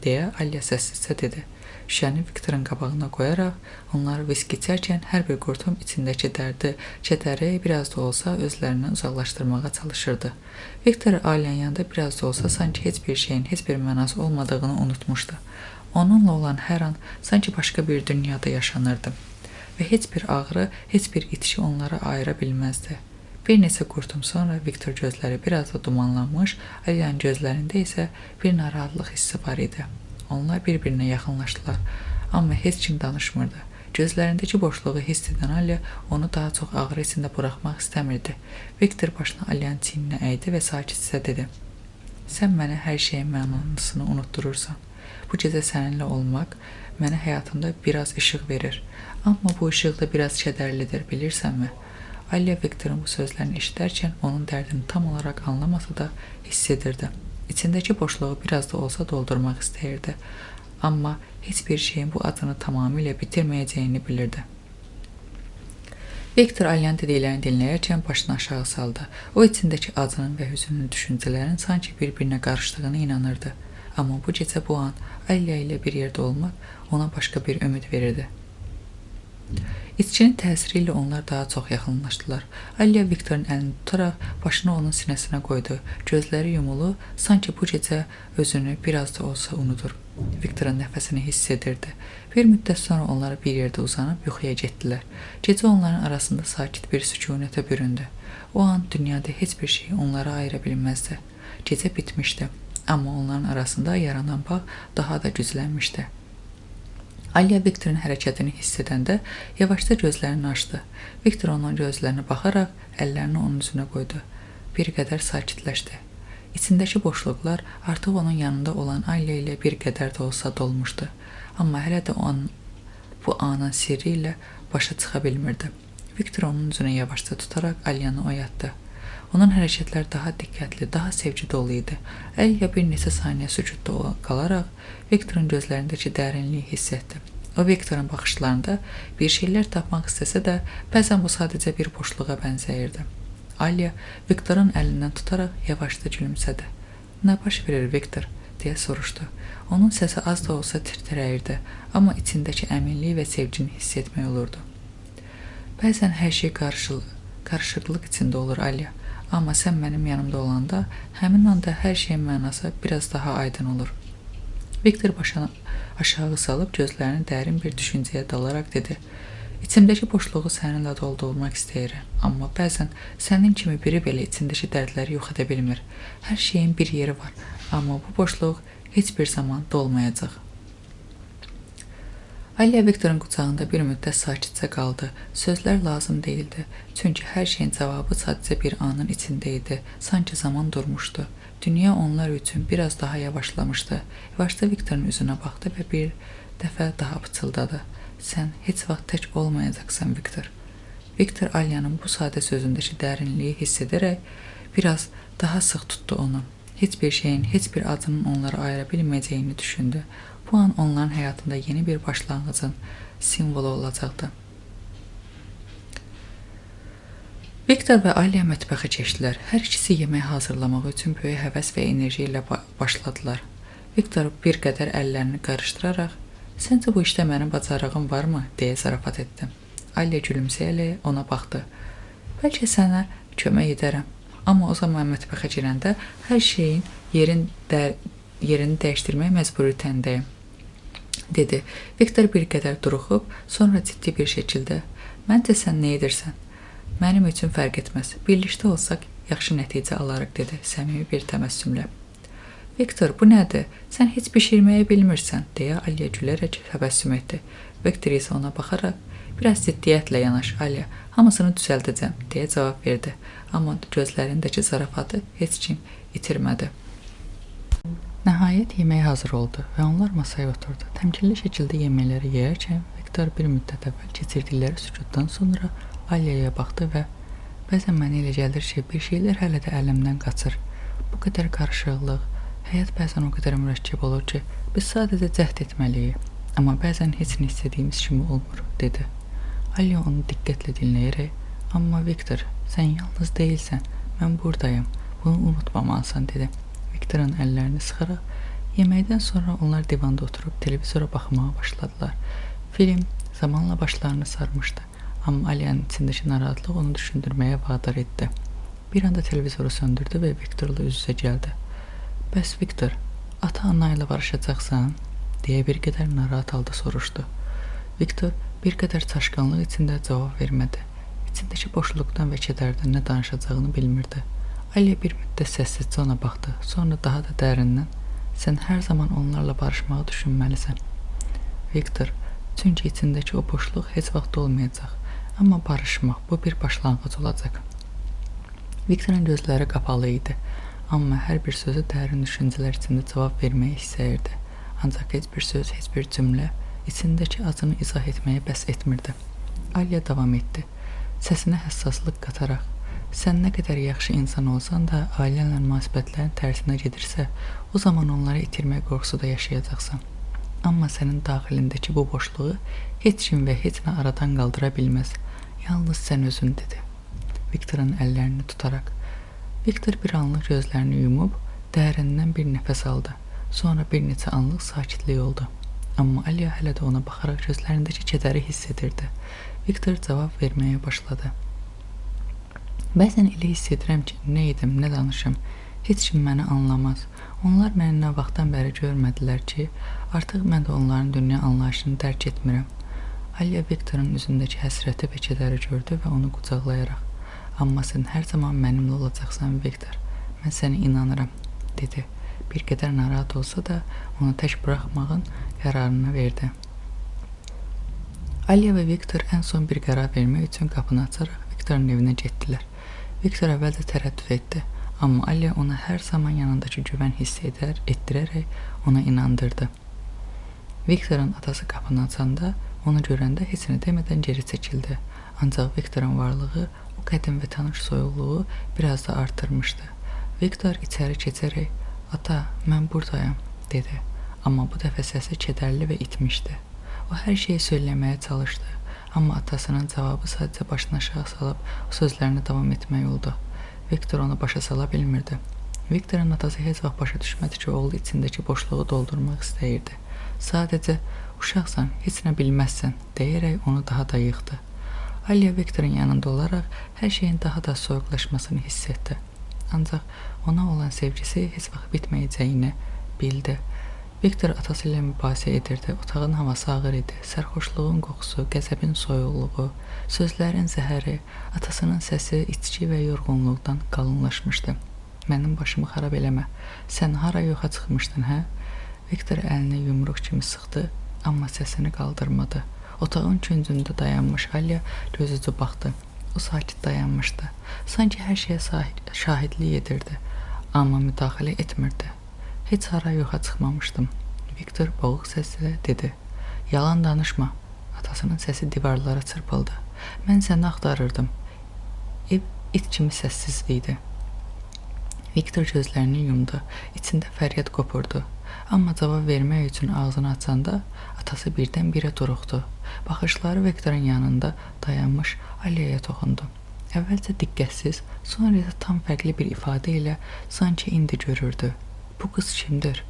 deyə Alya səssizcə dedi. Şüşəni Viktorun qabağına qoyaraq, onlar viski içərkən hər bir qurtum içindəki dərdi, kədəri biraz da olsa özlərindən uzaqlaşdırmağa çalışırdı. Viktor Alyanın yanında biraz da olsa sanki heç bir şeyin, heç bir mənası olmadığını unutmuşdu. Onunla olan hər an sanki başqa bir dünyada yaşanırdı və heç bir ağrı, heç bir itki onları ayıra bilməzdi. Bir neçə qurtum sonra Viktor gözləri biraz da dumanlanmış, Alyanın gözlərində isə bir narahatlıq hissi var idi. Onlar bir-birinə yaxınlaşdılar, amma heç kim danışmırdı. Gözlərindəki boşluğu hiss edən Alya onu daha çox ağrı içində buraxmaq istəmirdi. Viktor başını Alyanın çiyninə əydi və sakitcə dedi. Sən mənə hər şeyin mənasını unutdurursan. Bu gecə səninlə olmaq mənə həyatımda biraz işıq verir. Amma bu işıq da biraz kədərlidir, bilirsənmi? Alya Viktorun bu sözlərini eşidərkən onun dərdini tam olaraq anlamasa da hiss edirdi. İçindəki boşluğu biraz da olsa doldurmaq istəyirdi. Amma heç bir şeyin bu adını tamamilə bitirməyəcəyini bilirdi. Viktor Alyanın dediklərini dinləyərkən başını aşağı saldı. O içindəki acının və hüzünlü düşüncələrin sanki bir-birinə qarışdığına inanırdı. Amma bu gecə bu an Alya ilə bir yerdə olmaq ona başqa bir ümid verirdi. İçkinin təsiri ilə onlar daha çox yaxınlaşdılar. Alya Viktorun əlini tutaraq başını onun sinəsinə qoydu. Gözləri yumulu, sanki bu gecə özünü biraz da olsa unudur. Viktorun nəfəsini hiss edirdi. Bir müddət sonra onlar bir yerdə uzanıb yuxuya getdilər. Gecə onların arasında sakit bir sükunətə büründü. O an dünyada heç bir şey onları ayıra bilməzdi. Gecə bitmişdi, amma onların arasında yaranan bağ daha da güclənmişdi. Alya Viktorun hərəkətini hiss edəndə yavaşca gözlərini açdı. Viktor onun gözlərinə baxaraq əllərini onun üzünə qoydu. Bir qədər sakitləşdi. İçindəki boşluqlar artıq onun yanında olan Alya ilə bir qədər də olsa dolmuşdu. Amma hələ də bu anın sirri ilə başa çıxa bilmirdi. Viktor onun üzünə yavaşca tutaraq Alyanı oyatdı. Onun hərəkətləri daha diqqətli, daha sevgi dolu idi. Alya bir neçə saniyə sükutda qalaraq Viktorun gözlərindəki dərinliyi hiss etdi. O Viktorun baxışlarında bir şeylər tapmaq istəsə də, bəzən bu sadəcə bir boşluğa bənzəyirdi. Alya Viktorun əlindən tutaraq yavaşca gülümsədi. "Nə baş verir, Viktor?" deyə soruşdu. Onun səsi az da olsa titrəyirdi, amma içindəki əminlik və sevgini hiss etmək olurdu. "Bəzən hər şey qarışıqlıq içində olur, Alya. Amma sən mənim yanımda olanda, həmin anda hər şeyin mənası biraz daha aydın olur." Viktor başını aşağı salıb gözlərini dərin bir düşüncəyə dalaraq dedi. "İçimdəki boşluğu səninlə doldurmaq istəyirəm, amma bəzən sənin kimi biri belə içindəki dərdləri yox edə bilmir. Hər şeyin bir yeri var, amma bu boşluq heç bir zaman dolmayacaq." Alya Viktorun qucağında bir müddət sakitcə qaldı. Sözlər lazım deyildi, çünki hər şeyin cavabı sadəcə bir anın içində idi. Sanki zaman durmuşdu. Dünya onlar üçün biraz daha yavaşlamışdı. Yavaşca Viktorun üzünə baxdı və bir dəfə daha pıçıldadı. "Sən heç vaxt tək olmayacaqsan, Viktor." Viktor Alyanın bu sadə sözündəki dərinliyi hiss edərək biraz daha sıx tutdu onu. Heç bir şeyin, heç bir acının onları ayıra bilməyəcəyini düşündü. Bu an onların həyatında yeni bir başlanğıcın simvolu olacaqdı. Viktor və Alya mətbəxə keçdilər. Hər ikisi yemək hazırlamaq üçün böyük həvəs və enerji ilə başladılar. Viktor bir qədər əllərini qarışdıraraq, "Səncə bu işdə mənim bacarığım varmı?" deyə zarafat etdi. Alya gülümsəyərək ona baxdı. "Bəlkə sənə kömək edərəm, amma o zaman mətbəxə girəndə hər şeyin yerini dəyişdirmək məcburiyyətindəyim," dedi. Viktor bir qədər duruxub, sonra ciddi bir şəkildə, "Məncə sən nə edirsən? Mənim üçün fərq etməz. Birlikdə olsaq yaxşı nəticə alarıq," dedi səmimi bir təbəssümlə. "Viktor, bu nədir? Sən heç bişirməyə bilmirsən," deyə Alya gülərək təbəssüm etdi. Viktor isə ona baxaraq, "Biraz ciddiyyətlə yanaş, Alya. Hamısını düzəldəcəm," deyə cavab verdi. Amma gözlərindəki zarafatı heç kim itirmədi. Nəhayət yemək hazır oldu və onlar masaya oturdu. Təmkinli şəkildə yeməkləri yeyərkən Viktor bir müddət əvvəl keçirdikləri sükutdan sonra Alyaya baxdı və "Bəzən mənə elə gəlir ki, bir şeylər hələ də əlimdən qaçır. Bu qədər qarışıqlıq, həyat bəzən o qədər mürəkkəb olur ki, biz sadəcə cəhd etməliyik. Amma bəzən heç nə istədiyimiz kimi olmur," dedi. Alya onu diqqətlə dinləyərək, "Amma Viktor, sən yalnız deyilsən, mən buradayım, bunu unutmamalısan," dedi. Viktorun əllərini sıxaraq, Yeməkdən sonra onlar divanda oturub televizora baxmağa başladılar. Film zamanla başlarını sarmışdı, amma Aliyanın içindəki narahatlıq onu düşündürməyə vadar etdi. Bir anda televizoru söndürdü və Viktorla üz-üzə gəldi. Bəs Viktor, ata-ana ilə barışacaqsan? Deyə bir qədər narahat halda soruşdu. Viktor bir qədər çaşqınlıq içində cavab vermədi. İçindəki boşluqdan və kədərdən nə danışacağını bilmirdi. Aliya bir müddət səssizcə ona baxdı. Sonra daha da dərindən, sən hər zaman onlarla barışmağı düşünməlisən. Viktor, çünki içindəki o boşluq heç vaxt olmayacaq. Amma barışmaq bu bir başlanğıc olacaq. Viktorun gözləri qapalı idi. Amma hər bir sözü dərin düşüncələr içində cavab verməyi istəyirdi. Ancaq heç bir söz, heç bir cümlə içindəki acını izah etməyə bəs etmirdi. Aliya davam etdi. Səsinə həssaslıq qataraq, sən nə qədər yaxşı insan olsan da ailənlə münasibətlərin tərsinə gedirsə, o zaman onları itirmək qorxusu da yaşayacaqsan. Amma sənin daxilindəki bu boşluğu heç kim və heç nə aradan qaldıra bilməz. Yalnız sən özün, dedi. Viktorun əllərini tutaraq. Viktor bir anlıq gözlərini yumub, dərindən bir nəfəs aldı. Sonra bir neçə anlıq sakitlik oldu. Amma Aliya hələ də ona baxaraq gözlərindəki kədəri hiss edirdi. Viktor cavab verməyə başladı. Bəzən elə hiss edirəm ki, nə edim, nə danışım. Heç kim məni anlamaz. Onlar məni nə vaxtdan bəri görmədilər ki, artıq mən də onların dünya anlayışını dərk etmirəm. Aliya Viktorun üzündəki həsrəti və kədəri gördü və onu qucaqlayaraq, amma sən hər zaman mənimlə olacaqsan, Viktor. Mən sənə inanıram, dedi. Bir qədər narahat olsa da onu tək buraxmağın qərarını verdi. Aliya və Viktor ən son bir qərar vermək üçün qapını açaraq Viktorun evinə getdilər. Viktor əvvəlcə tərəddüd etdi, amma Aliya ona hər zaman yanındakı güvən hiss etdirərək ona inandırdı. Viktorun atası qapını açanda, onu görəndə heç nə demədən geri çəkildi. Ancaq Viktorun varlığı o qədim və tanış soyuqluğu biraz da artırmışdı. Viktor içəri keçərək, ata, mən buradayam, dedi. Amma bu dəfə səsi kədərli və itmişdi. O hər şeyi söyləməyə çalışdı. Amma atasının cavabı sadəcə başını aşağı salıb o sözlərini davam etmək oldu. Viktor onu başa sala bilmirdi. Viktorun atası heç vaxt başa düşmədi ki, oğlu içindəki boşluğu doldurmaq istəyirdi. Sadəcə, uşaqsan, heç nə bilməzsən, deyərək onu daha da yıxdı. Aliya Viktorun yanında olaraq hər şeyin daha da soyuqlaşmasını hiss etdi. Ancaq ona olan sevgisi heç vaxt bitməyəcəyini bildi. Viktor atası ilə mübahisə edirdi. Otağın havası ağır idi. Sərxoşluğun qoxusu, qəzəbin soyuqluğu, sözlərin zəhəri, atasının səsi içki və yorğunluqdan qalınlaşmışdı. Mənim başımı xarab eləmə. Sən hara yoxa çıxmışdın, hə? Viktor əlini yumruq kimi sıxdı, amma səsini qaldırmadı. Otağın küncündə dayanmış Aliya gözücü baxdı. O sakit dayanmışdı. Sanki hər şeyə şahidlik edirdi, amma müdaxilə etmirdi. Heç hara yoxa çıxmamışdım. Viktor boğuq səslə dedi. Yalan danışma. Atasının səsi divarlara çırpıldı. Mən səni axtarırdım. Ev it kimi səssiz idi. Viktor gözlərini yumdu. İçində fəryad qopurdu. Amma cavab vermək üçün ağzını açanda atası birdən-birə duruxdu. Baxışları Viktorun yanında dayanmış Aliyaya toxundu. Əvvəlcə diqqətsiz, sonra isə tam fərqli bir ifadə ilə sanki indi görürdü. Bu qız kimdir?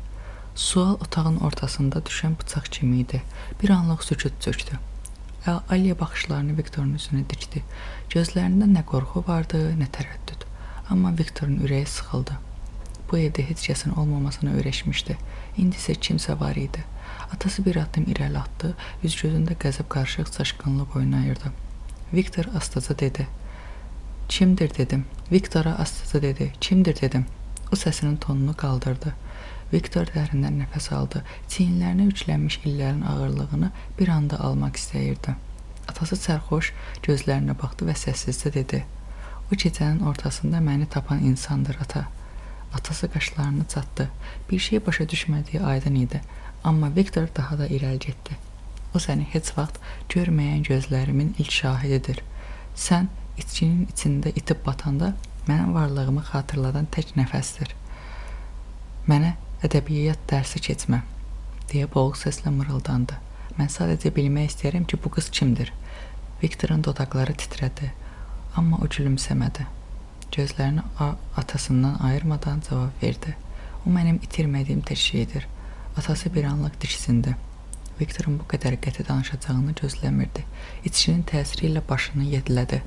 Sual otağın ortasında düşən bıçaq kimi idi. Bir anlıq sükut çöktü. Aliya baxışlarını Viktorun üzünə dikdi. Gözlərində nə qorxu vardı, nə tərəddüd. Amma Viktorun ürəyi sıxıldı. Bu evdə heç kəsin olmamasını öyrəşmişdi. İndi isə kimsə var idi. Atası bir addım irəli atdı, üz-gözündə qəzəb qarışıq çaşqınlıq oynayırdı. Viktor astaca dedi. Kimdir, dedim. Viktora astaca dedi. Kimdir, dedim. O səsinin tonunu qaldırdı. Viktor dərindən nəfəs aldı. Çiyinlərinə yüklənmiş illərin ağırlığını bir anda almaq istəyirdi. Atası sərxoş gözlərinə baxdı və səssizcə dedi. O gecənin ortasında məni tapan insandır, ata. Atası qaşlarını çatdı. Bir şey başa düşmədiyi aydın idi. Amma Viktor daha da irəli getdi. O səni heç vaxt görməyən gözlərimin ilk şahididir. Sən içkinin içində itib batanda mənim varlığımı xatırladan tək nəfəsdir. Mənə ədəbiyyat dərsi keçmə, deyə boğuq səslə mırıldandı. Mən sadəcə bilmək istəyirəm ki, bu qız kimdir? Viktorun dodaqları titrədi, amma o gülümsəmədi. Gözlərini atasından ayırmadan cavab verdi. O mənim itirmədiyim tək şeydir. Atası bir anlıq diksindi. Viktorun bu qədər qəti danışacağını gözləmirdi. İçkinin təsiri ilə başını yedilədi.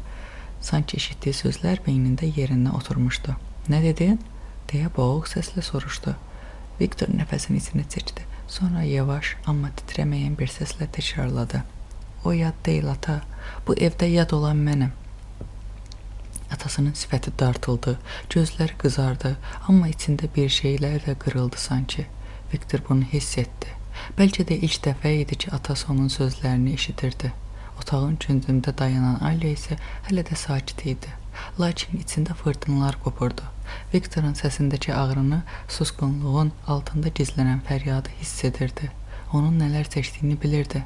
Sanki eşitdiyi sözlər beynində yerinə oturmuşdu. Nə dedin? Deyə boğuq səslə soruşdu. Viktor nəfəsini içinə çəkdi. Sonra yavaş, amma titrəməyən bir səslə təkrarladı. O yad deyil, ata. Bu evdə yad olan mənəm. Atasının sifəti dartıldı, gözləri qızardı, amma içində bir şeylər də qırıldı sanki. Viktor bunu hiss etdi. Bəlkə də ilk dəfə idi ki, atası onun sözlərini eşidirdi. Otağın küncündə dayanan Alya isə hələ də sakit idi. Lakin içində fırtınalar qopurdu. Viktorun səsindəki ağrını, susqunluğun altında gizlənən fəryadı hiss edirdi. Onun nələr çəkdiyini bilirdi.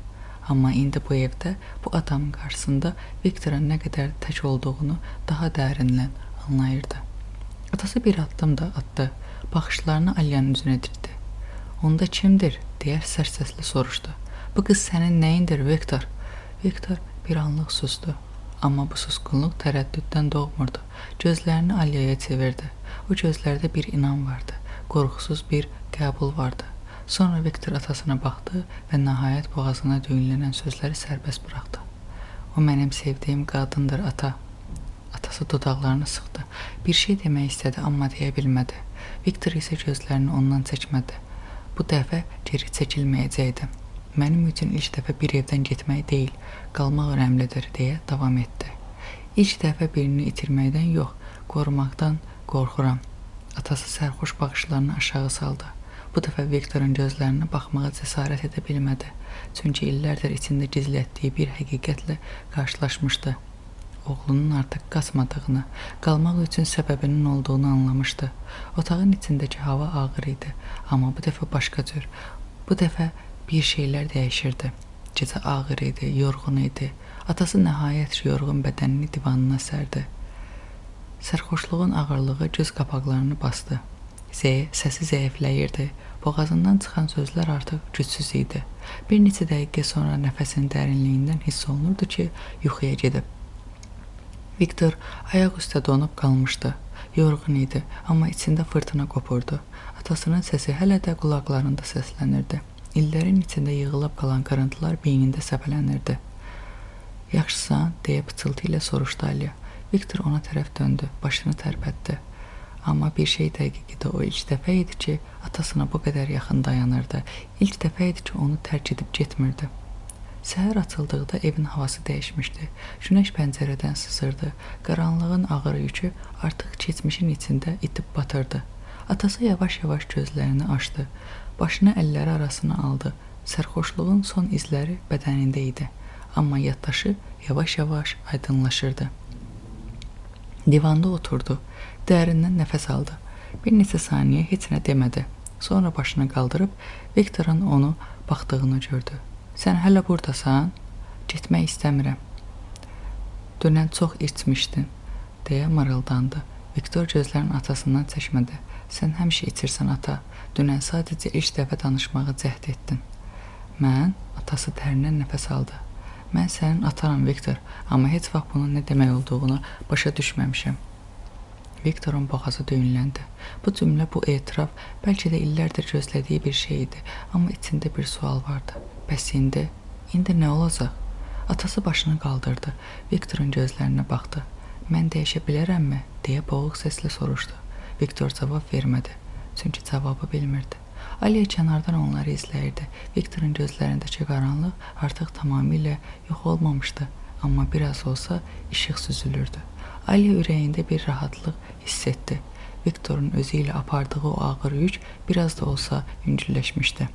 Amma indi bu evdə, bu adamın qarşısında Viktorun nə qədər tək olduğunu daha dərindən anlayırdı. Atası bir addım da atdı. Baxışlarını Alyanın üzünə dikdi. Onda kimdir? Deyə sərt səslə soruşdu. Bu qız sənin nəyindir, Viktor? Viktor bir anlıq susdu. Amma bu susqunluq tərəddüddən doğmurdu. Gözlərini Alyaya çevirdi. O gözlərdə bir inam vardı. Qorxusuz bir qəbul vardı. Sonra Viktor atasına baxdı və nəhayət boğazına düyünlənən sözləri sərbəst buraxdı. O mənim sevdiyim qadındır, ata. Atası dodaqlarını sıxdı. Bir şey demək istədi, amma deyə bilmədi. Viktor isə gözlərini ondan çəkmədi. Bu dəfə geri çəkilməyəcəkdi. Mənim üçün ilk dəfə bir evdən getmək deyil, qalmaq önəmlidir, deyə davam etdi. İlk dəfə birini itirməkdən yox, qorumaqdan qorxuram. Atası sərxoş baxışlarını aşağı saldı. Bu dəfə Viktorun gözlərinə baxmağa cəsarət edə bilmədi. Çünki illərdir içində gizlətdiyi bir həqiqətlə qarşılaşmışdı. Oğlunun artıq qaçmadığını, qalmaq üçün səbəbinin olduğunu anlamışdı. Otağın içindəki hava ağır idi, amma bu dəfə başqa cür. Bu dəfə bir şeylər dəyişirdi. Gecə ağır idi, yorğun idi. Atası nəhayət yorğun bədənini divanına sərdi. Sərxoşluğun ağırlığı göz qapaqlarını bastı. Səsi zəifləyirdi. Boğazından çıxan sözlər artıq gücsüz idi. Bir neçə dəqiqə sonra nəfəsinin dərinliyindən hiss olunurdu ki, yuxuya gedib. Viktor ayaq üstə donub qalmışdı. Yorğun idi, amma içində fırtına qopurdu. Atasının səsi hələ də qulaqlarında səslənirdi. İllərin içində yığılıb qalan qırıntılar beynində səpələnirdi. Yaxşısan, deyə pıçıltı ilə soruşdu Alya. Viktor ona tərəf döndü, başını tərpətdi. Amma bir şey dəqiq idi, o ilk dəfə idi ki, atasına bu qədər yaxın dayanırdı. İlk dəfə idi ki, onu tərk edib getmirdi. Səhər açıldıqda evin havası dəyişmişdi. Günəş pəncərədən sızırdı. Qaranlığın ağır yükü artıq keçmişin içində itib batırdı. Atası yavaş-yavaş gözlərini açdı. Başını əlləri arasına aldı. Sərxoşluğun son izləri bədənində idi. Amma yaddaşı yavaş-yavaş aydınlaşırdı. Divanda oturdu. Dərindən nəfəs aldı. Bir neçə saniyə heç nə demədi. Sonra başını qaldırıb Viktorun onu baxdığını gördü. Sən hələ buradasan? Getmək istəmirəm. Dünən çox içmişdin, deyə mırıldandı. Viktor gözlərini atasından çəkmədi. Sən həmişə içirsən, ata. Dünən sadəcə ilk dəfə danışmağa cəhd etdin. Mən? Atası dərindən nəfəs aldı. Mən sənin atanam, Viktor, amma heç vaxt bunun nə demək olduğunu başa düşməmişəm. Viktorun boğazı düyünləndi. Bu cümlə, bu etiraf bəlkə də illərdir gözlədiyi bir şey idi, amma içində bir sual vardı. Bəs indi nə olacaq? Atası başını qaldırdı. Viktorun gözlərinə baxdı. Mən dəyişə bilərəmmi? Deyə boğuq səslə soruşdu. Viktor cavab vermədi, çünki cavabı bilmirdi. Alya kənardan onları izləyirdi. Viktorun gözlərindəki qaranlıq artıq tamamilə yox olmamışdı, amma biraz olsa işıq süzülürdü. Alya ürəyində bir rahatlıq hiss etdi. Viktorun özü ilə apardığı o ağır yük biraz da olsa yüngülləşmişdi.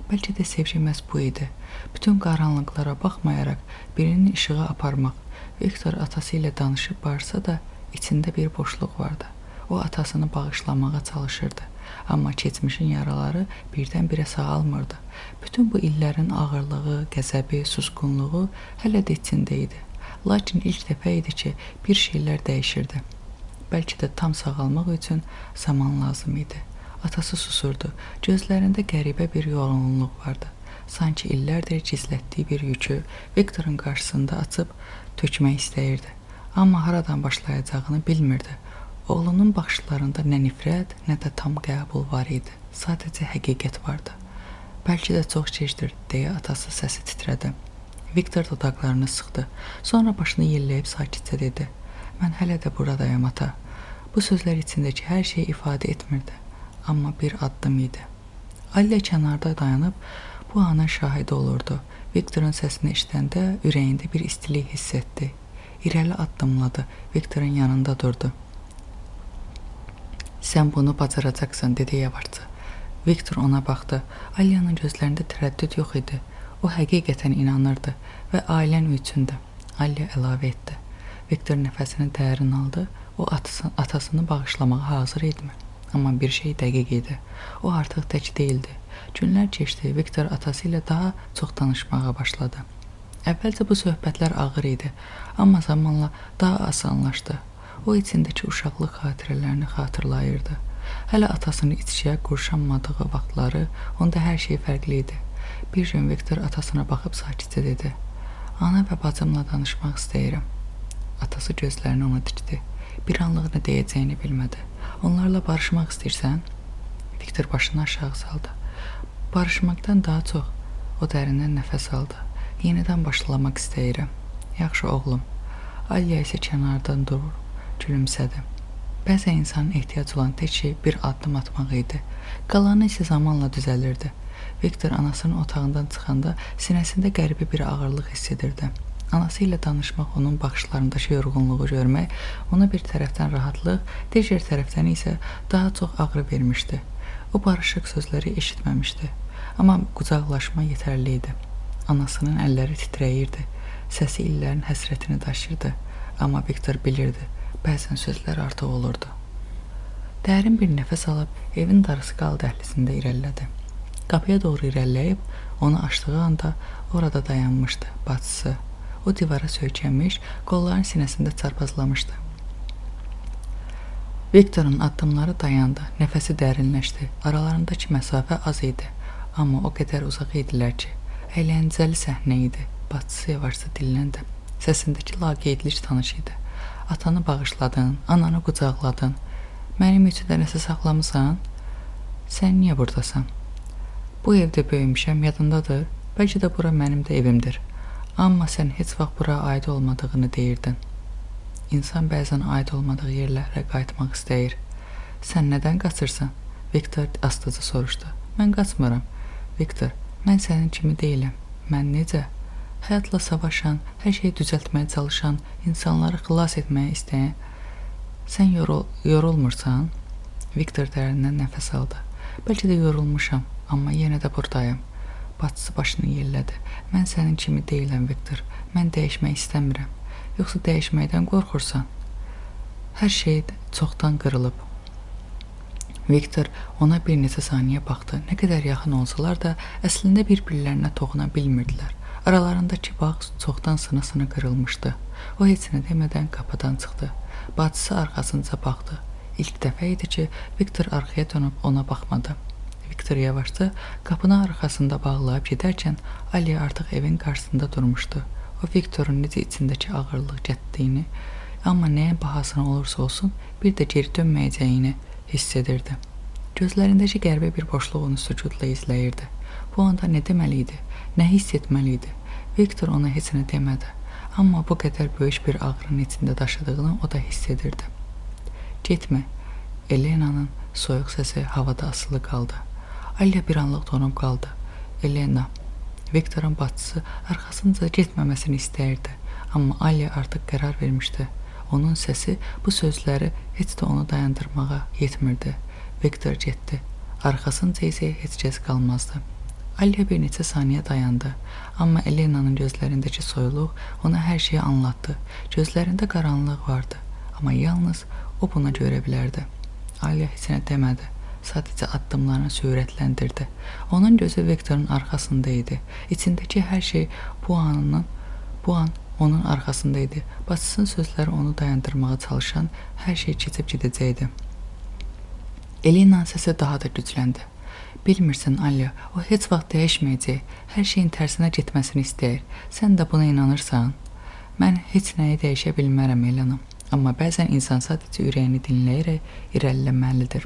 Bəlkə də sevgi məhz bu idi. Bütün qaranlıqlara baxmayaraq birinin işığa aparmaq. Viktor atası ilə danışıb barsa da içində bir boşluq vardı. O atasını bağışlamağa çalışırdı. Amma keçmişin yaraları birdən-birə sağalmırdı. Bütün bu illərin ağırlığı, qəzəbi, susqunluğu hələ də içində idi. Lakin ilk dəfə idi ki, bir şeylər dəyişirdi. Bəlkə də tam sağalmaq üçün zaman lazım idi. Atası susurdu. Gözlərində qəribə bir yorğunluq vardı. Sanki illərdir gizlətdiyi bir yükü Viktorun qarşısında açıb tökmək istəyirdi. Amma haradan başlayacağını bilmirdi. Oğlunun baxışlarında nə nifrət, nə də tam qəbul var idi. Sadəcə həqiqət vardı. Bəlkə də çox gecdir, deyə atası səsi titrədi. Viktor dodaqlarını sıxdı. Sonra başını yelləyib sakitcə dedi. Mən hələ də buradayam, ata. Bu sözlər içindəki hər şeyi ifadə etmirdi. Amma bir addım idi. Alya kənarda dayanıb bu anın şahidi olurdu. Viktorun səsini eşidəndə ürəyində bir istilik hiss etdi. İrəli addımladı. Viktorun yanında durdu. Sən bunu bacaracaqsan, dedi yavaşca. Viktor ona baxdı. Alyanın gözlərində tərəddüd yox idi. O həqiqətən inanırdı və ailən üçün də. Alya əlavə etdi. Viktor nəfəsini dərin aldı. O atasını bağışlamağa hazır idimi? Amma bir şey dəqiq idi. O artıq tək deyildi. Günlər keçdi. Viktor atası ilə daha çox danışmağa başladı. Əvvəlcə bu söhbətlər ağır idi, amma zamanla daha asanlaşdı. O içindəki uşaqlıq xatirələrini xatırlayırdı. Hələ atasını içkiyə qurşanmadığı vaxtları onda hər şey fərqli idi. Bir gün Viktor atasına baxıb sakitcə dedi. Ana və bacımla danışmaq istəyirəm. Atası gözlərini ona dikdi. Bir anlıq nə deyəcəyini bilmədi. Onlarla barışmaq istəyirsən? Viktor başını aşağı saldı. Barışmaqdan daha çox o dərindən nəfəs aldı. Yenidən başlamaq istəyirəm. Yaxşı oğlum. Alya isə kənardan durur, gülümsədi. Bəzən insanın ehtiyac olan tək şey bir addım atmaq idi. Qalanı isə zamanla düzəlirdi. Viktor anasının otağından çıxanda sinəsində qəribə bir ağırlıq hiss edirdi. Anası ilə danışmaq, onun baxışlarındakı yorğunluğu görmək ona bir tərəfdən rahatlıq, digər tərəfdən isə daha çox ağrı vermişdi. O barışıq sözləri eşitməmişdi, amma qucaqlaşma yetərli idi. Anasının əlləri titrəyirdi, səsi illərin həsrətini daşırdı, amma Viktor bilirdi, bəzən sözlər artıq olurdu. Dərin bir nəfəs alıb evin darısı qal dəhlizində irəlilədi. Qapıya doğru irəliləyib, onu açdığı anda orada dayanmışdı bacısı. O divara söykənmiş, qollarını sinəsində çarpazlamışdı. Viktorun addımları dayandı, nəfəsi dərinləşdi. Aralarındakı məsafə az idi, amma o qədər uzaq idilər ki, əyləncəli səhnə idi. Bacısı yavaşca dilləndi. Səsindəki laqeydlik tanış idi. Atanı bağışladın, ananı qucaqladın. Mənim üçün də nəsə saxlamısan? Sən niyə buradasan? Bu evdə böyümüşəm, yadındadır. Bəlkə də bura mənim də evimdir. Amma sən heç vaxt bura aid olmadığını deyirdin. İnsan bəzən aid olmadığı yerlərə qayıtmaq istəyir. Sən nədən qaçırsan? Viktor astaca soruşdu. Mən qaçmıram. Viktor, mən sənin kimi deyiləm. Mən necə? Həyatla savaşan, hər şeyi düzəltməyə çalışan, insanları xilas etməyə istəyən. Sən yorulmursan? Viktor dərindən nəfəs aldı. Bəlkə də yorulmuşam, amma yenə də buradayım. Bacısı başını yellədi. Mən sənin kimi deyiləm, Viktor. Mən dəyişmək istəmirəm. Yoxsa dəyişməkdən qorxursan? Hər şey çoxdan qırılıb. Viktor ona bir neçə saniyə baxdı. Nə qədər yaxın olsalar da, əslində bir-birlərinə toxuna bilmirdilər. Aralarındakı bağ çoxdan sına-sına qırılmışdı. O heç nə demədən qapıdan çıxdı. Bacısı arxasınca baxdı. İlk dəfə idi ki, Viktor arxaya dönüb ona baxmadı. Viktor yavaşca qapını arxasında bağlayıb gedərkən Alya artıq evin qarşısında durmuşdu. O Viktorun necə içindəki ağırlıq gətdiyini, amma nəyə bahasına olursa olsun bir də geri dönməyəcəyini hiss edirdi. Gözlərindəki qəribə bir boşluq onu sükutla izləyirdi. Bu anda nə deməli idi, nə hiss etməli idi? Viktor ona heç nə demədi, amma bu qədər böyük bir ağrının içində daşıdığını o da hiss edirdi. Getmə, Elena'nın soyuq səsi havada asılı qaldı. Alya bir anlıq donub qaldı. Elena, Viktorun bacısı arxasınca getməməsini istəyirdi, amma Alya artıq qərar vermişdi. Onun səsi bu sözləri heç də onu dayandırmağa yetmirdi. Viktor getdi, arxasınca isə heç kəs qalmazdı. Alya bir neçə saniyə dayandı, amma Elena'nın gözlərindəki soyuluq ona hər şeyi anlattı. Gözlərində qaranlıq vardı, amma yalnız o buna görə bilərdi. Alya heç nə demədi. Sadəcə addımlarını sürətləndirdi. Onun gözü Viktorun arxasında idi. İçindəki hər şey bu an onun arxasında idi. Bacısının sözləri onu dayandırmağa çalışan hər şey keçib gedəcəkdi. Elena'nın səsi daha da gücləndi. Bilmirsən Alya, o heç vaxt dəyişməyəcək. Hər şeyin tərsinə getməsini istəyir. Sən də buna inanırsan? Mən heç nəyi dəyişə bilmərəm, Elena. Amma bəzən insan sadəcə ürəyini dinləyərək irəliləməlidir.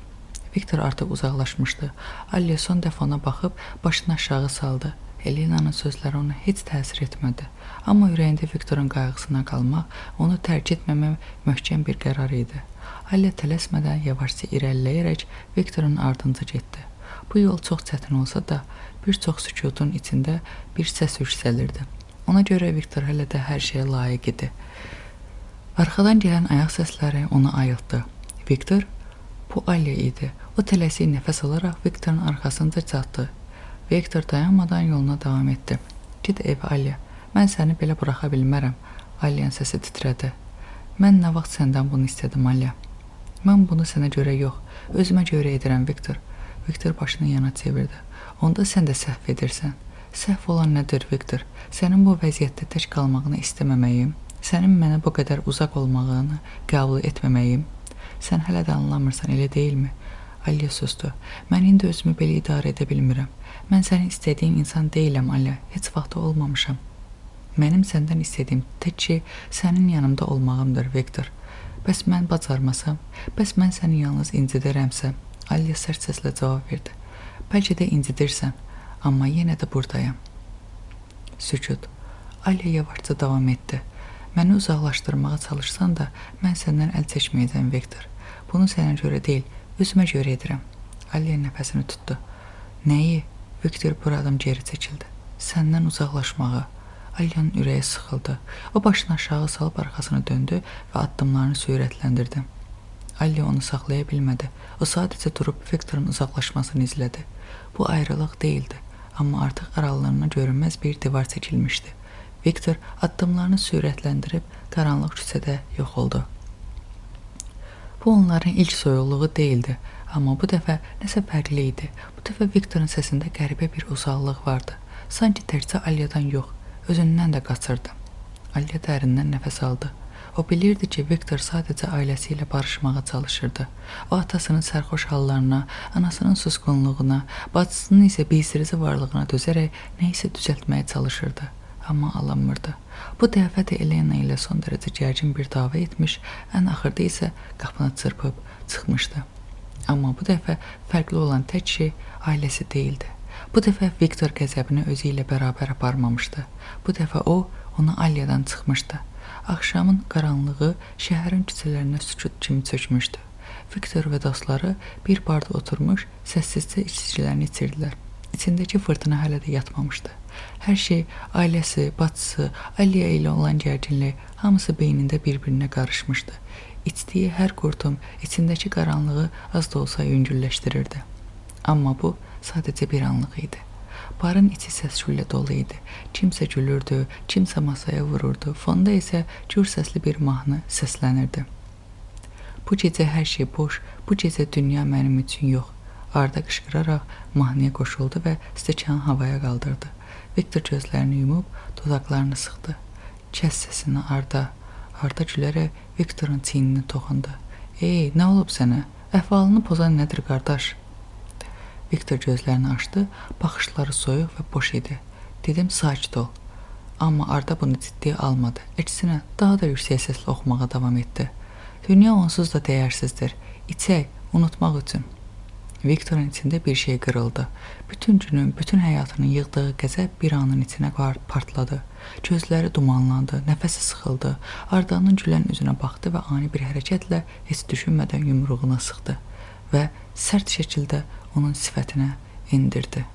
Viktor artıq uzaqlaşmışdı. Alya son dəfə ona baxıb başını aşağı saldı. Helena'nın sözləri ona heç təsir etmədi. Amma ürəyində Viktorun qayğısına qalmaq, onu tərk etməmək möhkəm bir qərar idi. Alya tələsmədən yavaşca irəliləyərək Viktorun ardınca getdi. Bu yol çox çətin olsa da, bir çox sükutun içində bir səs yüksəlirdi. Ona görə Viktor hələ də hər şeyə layiq idi. Arxadan gələn ayaq səsləri onu ayıltdı. Viktor, bu Alya idi. O tələsik nəfəs alaraq Viktorun arxasınca çatdı. Viktor dayanmadan yoluna davam etdi. Ged evə Alya, mən səni belə buraxa bilmərəm. Alyanın səsi titrədi. Mən nə vaxt səndən bunu istədim Alya? Mən bunu sənə görə yox, özümə görə edirəm Viktor. Viktor başını yana çevirdi. Onda sən də səhv edirsən. Səhv olan nədir Viktor? Sənin bu vəziyyətdə tək qalmağını istəməməyim, sənin mənə bu qədər uzaq olmağını qəbul etməməyim. Sən hələ də anlamırsan, elə deyilmi? Alya susdu. Mən indi özümü belə idarə edə bilmirəm. Mən sənin istədiyin insan deyiləm, Alya. Heç vaxt olmamışam. Mənim səndən istədiyim tək şey sənin yanımda olmağımdır, Viktor. Bəs mən bacarmasam, bəs mən səni yalnız incidirəmsə, Alya sərt səslə cavab verdi. Bəlkə də incidirsən, amma yenə də buradayam. Sükut. Alya yavaşca davam etdi. Məni uzaqlaşdırmağa çalışsan da, mən səndən əl çəkməyəcəm, Viktor. Bunu sənə görə deyil, özümə görə edirəm. Alya nəfəsini tutdu. Nəyi? Viktor buradan geri çəkildi. Səndən uzaqlaşmağı. Alyanın ürəyi sıxıldı. O başını aşağı salıb arxasını döndü və addımlarını sürətləndirdi. Alya onu saxlaya bilmədi. O sadəcə durub Viktorun uzaqlaşmasını izlədi. Bu ayrılıq değildi, amma artıq aralarına görünməz bir divar çəkilmişdi. Viktor addımlarını sürətləndirib qaranlıq küçədə yox oldu. Bu onların ilk soyuqluğu değildi, amma bu dəfə nəsə fərqli idi. Bu dəfə Viktorun səsində qəribə bir uzaqlıq vardı. Sanki təkcə Alyadan yox, özündən də qaçırdı. Alya dərindən nəfəs aldı. O bilirdi ki, Viktor sadəcə ailəsi ilə barışmağa çalışırdı. O atasının sərxoş hallarına, anasının susqunluğuna, bacısının isə biysirici varlığına dözərək nə isə düzəltməyə çalışırdı. Amma alınmırdı. Bu dəfə də Elena ilə son dərəcə gərgin bir dava etmiş, ən axırda isə qapını çırpıb çıxmışdı. Amma bu dəfə fərqli olan tək şey ailəsi değildi. Bu dəfə Viktor qəzəbini özü ilə bərabər aparmamışdı. Bu dəfə o, ona Alyadan çıxmışdı. Axşamın qaranlığı şəhərin küçələrinə sükut kimi çökmüşdü. Viktor və dostları bir barda oturmuş, səssizcə içkilərini içirdilər. İçindəki fırtına hələ də yatmamışdı. Hər şey, ailəsi, bacısı, Alya ilə olan gərginlik, hamısı beynində bir-birinə qarışmışdı. İçdiyi hər qurtum içindəki qaranlığı az da olsa yüngülləşdirirdi. Amma bu sadəcə bir anlıq idi. Barın içi səs-küylə dolu idi. Kimsə gülürdü, kimsə masaya vururdu. Fonda isə gür səsli bir mahnı səslənirdi. Bu gecə hər şey boş, bu gecə dünya mənim üçün yox. Arda qışqıraraq mahnıya qoşuldu və stəkanı havaya qaldırdı. Viktor gözlərini yumub, dodaqlarını sıxdı. Kəs səsini Arda. Arda gülərək Viktorun çiynini toxundu. Ey, nə olub sənə? Əhvalını pozan nədir, qardaş? Viktor gözlərini açdı, baxışları soyuq və boş idi. Dedim, sakit ol. Amma Arda bunu ciddiyə almadı. Əksinə, daha da yüksək səslə oxumağa davam etdi. Dünya onsuz da dəyərsizdir. İçək, unutmaq üçün. Viktorun içində bir şey qırıldı. Bütün günün, bütün həyatının yığdığı qəzəb bir anın içinə partladı. Gözləri dumanlandı, nəfəsi sıxıldı. Ardanın gülən üzünə baxdı və ani bir hərəkətlə heç düşünmədən yumruğuna sıxdı və sərt şəkildə onun sifətinə endirdi.